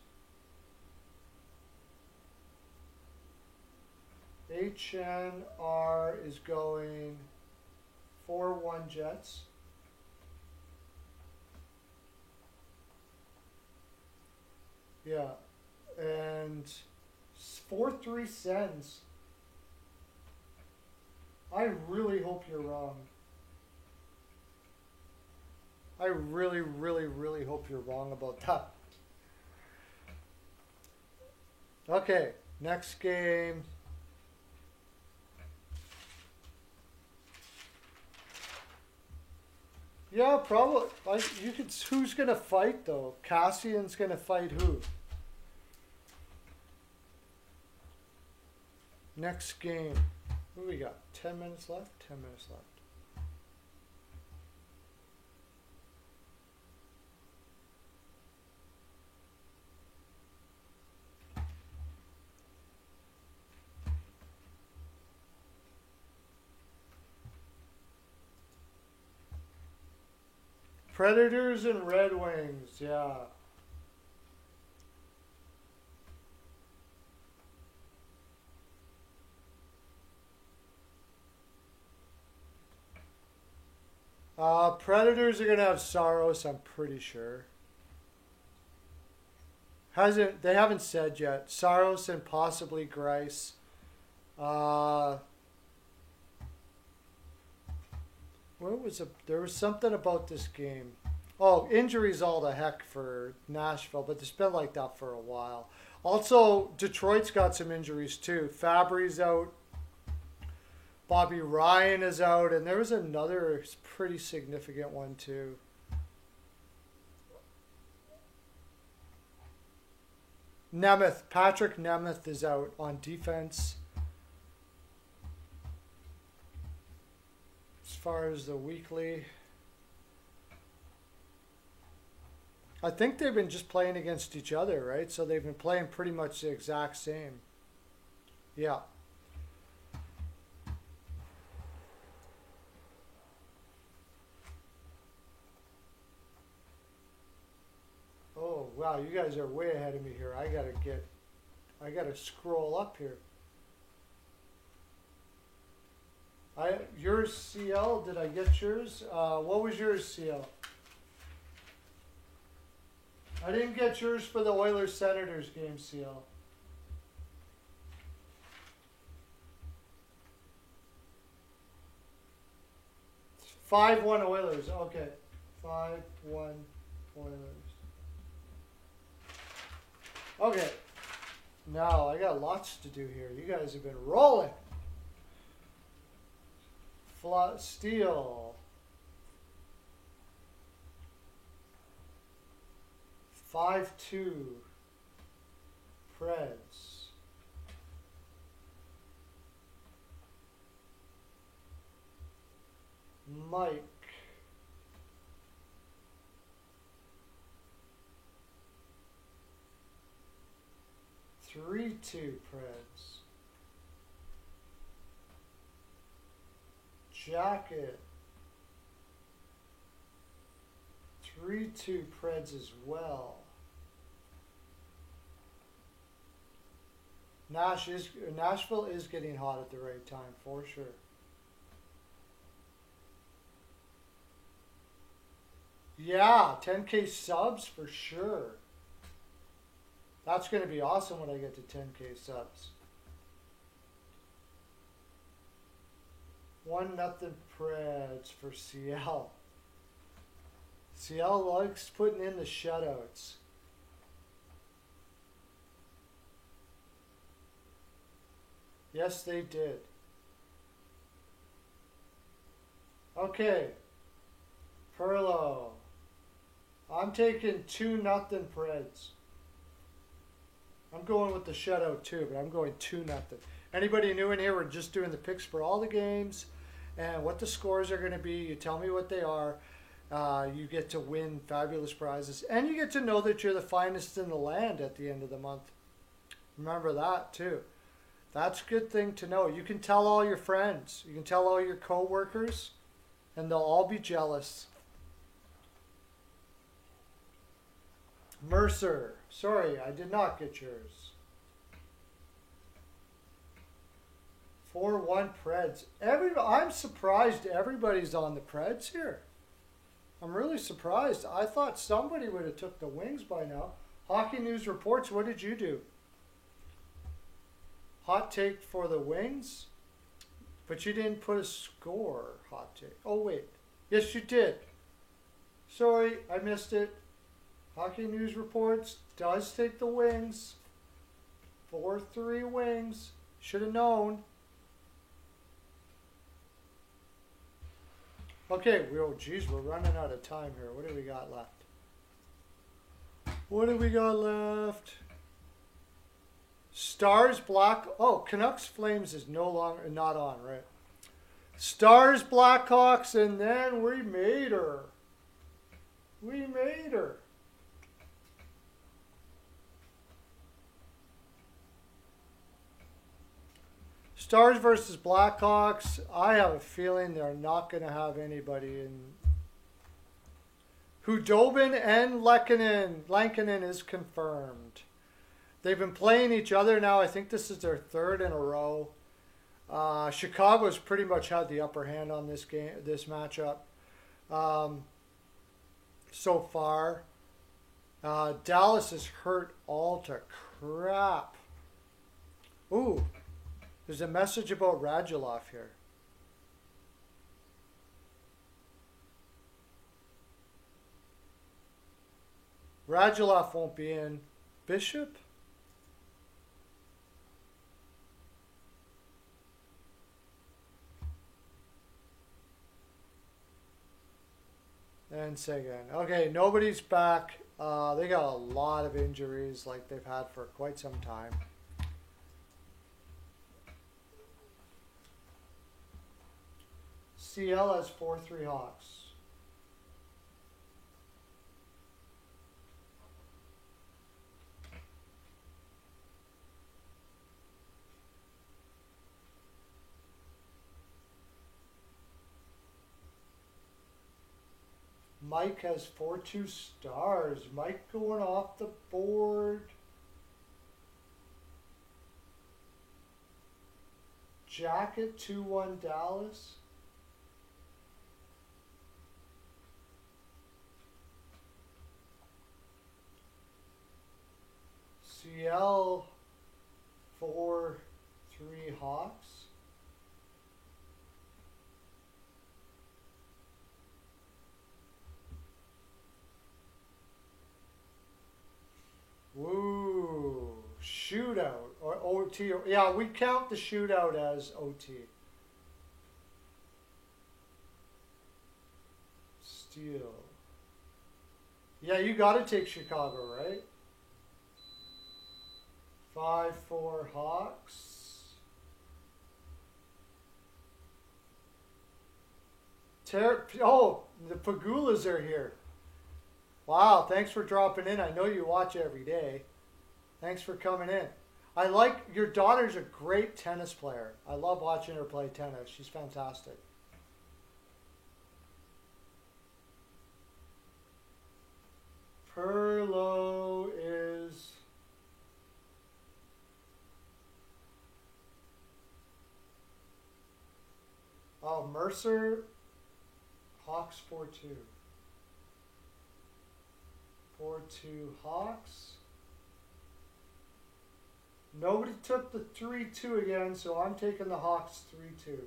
HNR is going 4-1 Jets. Yeah. And 4-3 Sens. I really hope you're wrong. I really, really, really hope you're wrong about that. Okay, next game. Yeah, probably. You could. Who's gonna fight though? Cassian's gonna fight who? Next game. What do we got? 10 minutes left. 10 minutes left. Predators and Red Wings, yeah. Predators are gonna have Saros, I'm pretty sure. They haven't said yet. Saros and possibly Grice. There was something about this game. Oh, injuries all the heck for Nashville, but it's been like that for a while. Also, Detroit's got some injuries too. Fabry's out. Bobby Ryan is out, and there was another pretty significant one too. Patrick Nemeth is out on defense. far as the weekly. I think they've been just playing against each other, right? So they've been playing pretty much the exact same. Yeah. Oh, wow, you guys are way ahead of me here. I gotta scroll up here. Yours, CL, did I get yours? What was yours, CL? I didn't get yours for the Oilers Senators game, CL. It's 5-1 Oilers. Okay. 5-1 Oilers. Okay. Now I got lots to do here. You guys have been rolling. Steel. 5-2 Preds. Mike. Three, 2 Preds. Jacket. 3-2 Preds as well. Nashville is getting hot at the right time, for sure. Yeah, 10K subs for sure. That's going to be awesome when I get to 10K subs. 1-0 Preds for CL. CL likes putting in the shutouts. Yes, they did. Okay. Perlo. I'm taking 2-0 Preds. I'm going with the shutout too, but I'm going 2-0. Anybody new in here, we're just doing the picks for all the games and what the scores are going to be. You tell me what they are. You get to win fabulous prizes. And you get to know that you're the finest in the land at the end of the month. Remember that too. That's a good thing to know. You can tell all your friends. You can tell all your co-workers. And they'll all be jealous. Mercer. Sorry, I did not get yours. 4-1 Preds. I'm surprised everybody's on the Preds here. I'm really surprised. I thought somebody would have took the Wings by now. Hockey News Reports, what did you do? Hot take for the Wings? But you didn't put a score, hot take. Oh, wait. Yes, you did. Sorry, I missed it. Hockey News Reports does take the Wings. 4-3 Wings. Should have known. Okay, geez, we're running out of time here. What do we got left? What do we got left? Stars Black. Oh, Canucks Flames is not on, right? Stars Blackhawks, and then we made her. We made her. Stars versus Blackhawks. I have a feeling they're not going to have anybody in. Hudobin and Lankinen is confirmed. They've been playing each other now. I think this is their third in a row. Chicago's pretty much had the upper hand on this matchup so far. Dallas is hurt all to crap. Ooh, there's a message about Radulov here. Radulov won't be in. Bishop? And Seguin. Okay, nobody's back. They got a lot of injuries like they've had for quite some time. CL has 4-3 Hawks. Mike has 4-2 Stars. Mike going off the board. Jacket 2-1 Dallas. CL 4-3 Hawks. Woo, shootout or OT. Yeah, we count the shootout as OT. Steal. Yeah, you got to take Chicago, right? 5-4 Hawks. Oh, the Pagulas are here. Wow, thanks for dropping in. I know you watch every day. Thanks for coming in. I like, your daughter's a great tennis player. I love watching her play tennis. She's fantastic. Perlo is... Oh, Mercer, Hawks 4-2. 4-2 Hawks. Nobody took the 3-2 again, so I'm taking the Hawks 3-2.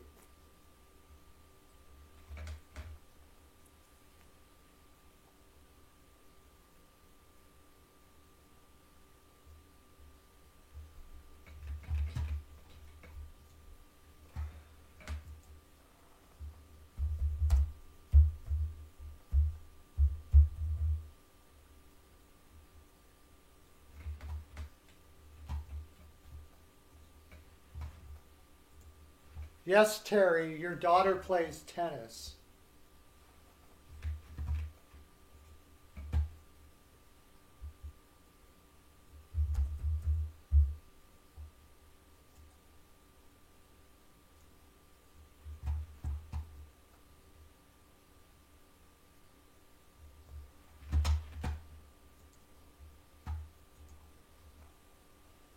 Yes, Terry, your daughter plays tennis.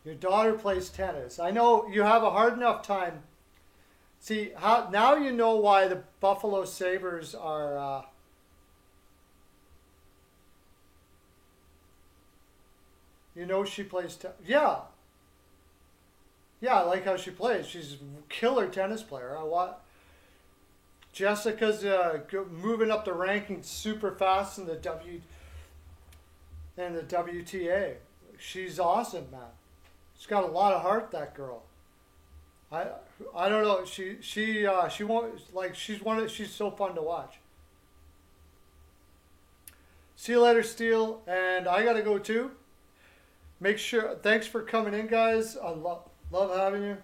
Your daughter plays tennis. I know you have a hard enough time. See, how now you know why the Buffalo Sabres are... you know she plays... Yeah. Yeah, I like how she plays. She's a killer tennis player. Jessica's moving up the rankings super fast in the WTA. She's awesome, man. She's got a lot of heart, that girl. I don't know. She won't, like, she's so fun to watch. See you later, Steele, and I gotta go too. Make sure. Thanks for coming in, guys. I love having you.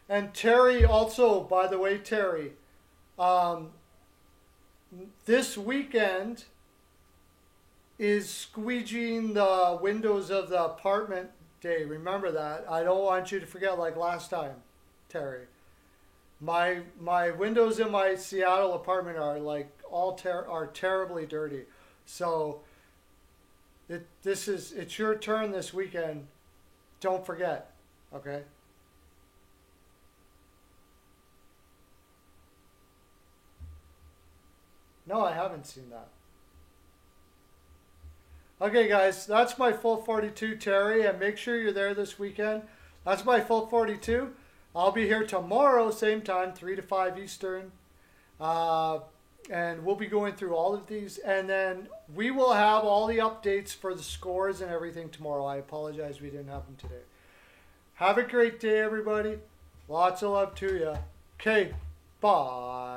And Terry, also, by the way, Terry, this weekend is squeegeeing the windows of the apartment day. Remember that. I don't want you to forget, like last time, Terry. My windows in my Seattle apartment are like are terribly dirty. So it's your turn this weekend. Don't forget. Okay? No, I haven't seen that. Okay, guys, that's my full 42, Terry, and make sure you're there this weekend. That's my full 42. I'll be here tomorrow, same time, 3 to 5 Eastern, and we'll be going through all of these, and then we will have all the updates for the scores and everything tomorrow. I apologize we didn't have them today. Have a great day, everybody. Lots of love to you. Okay, bye.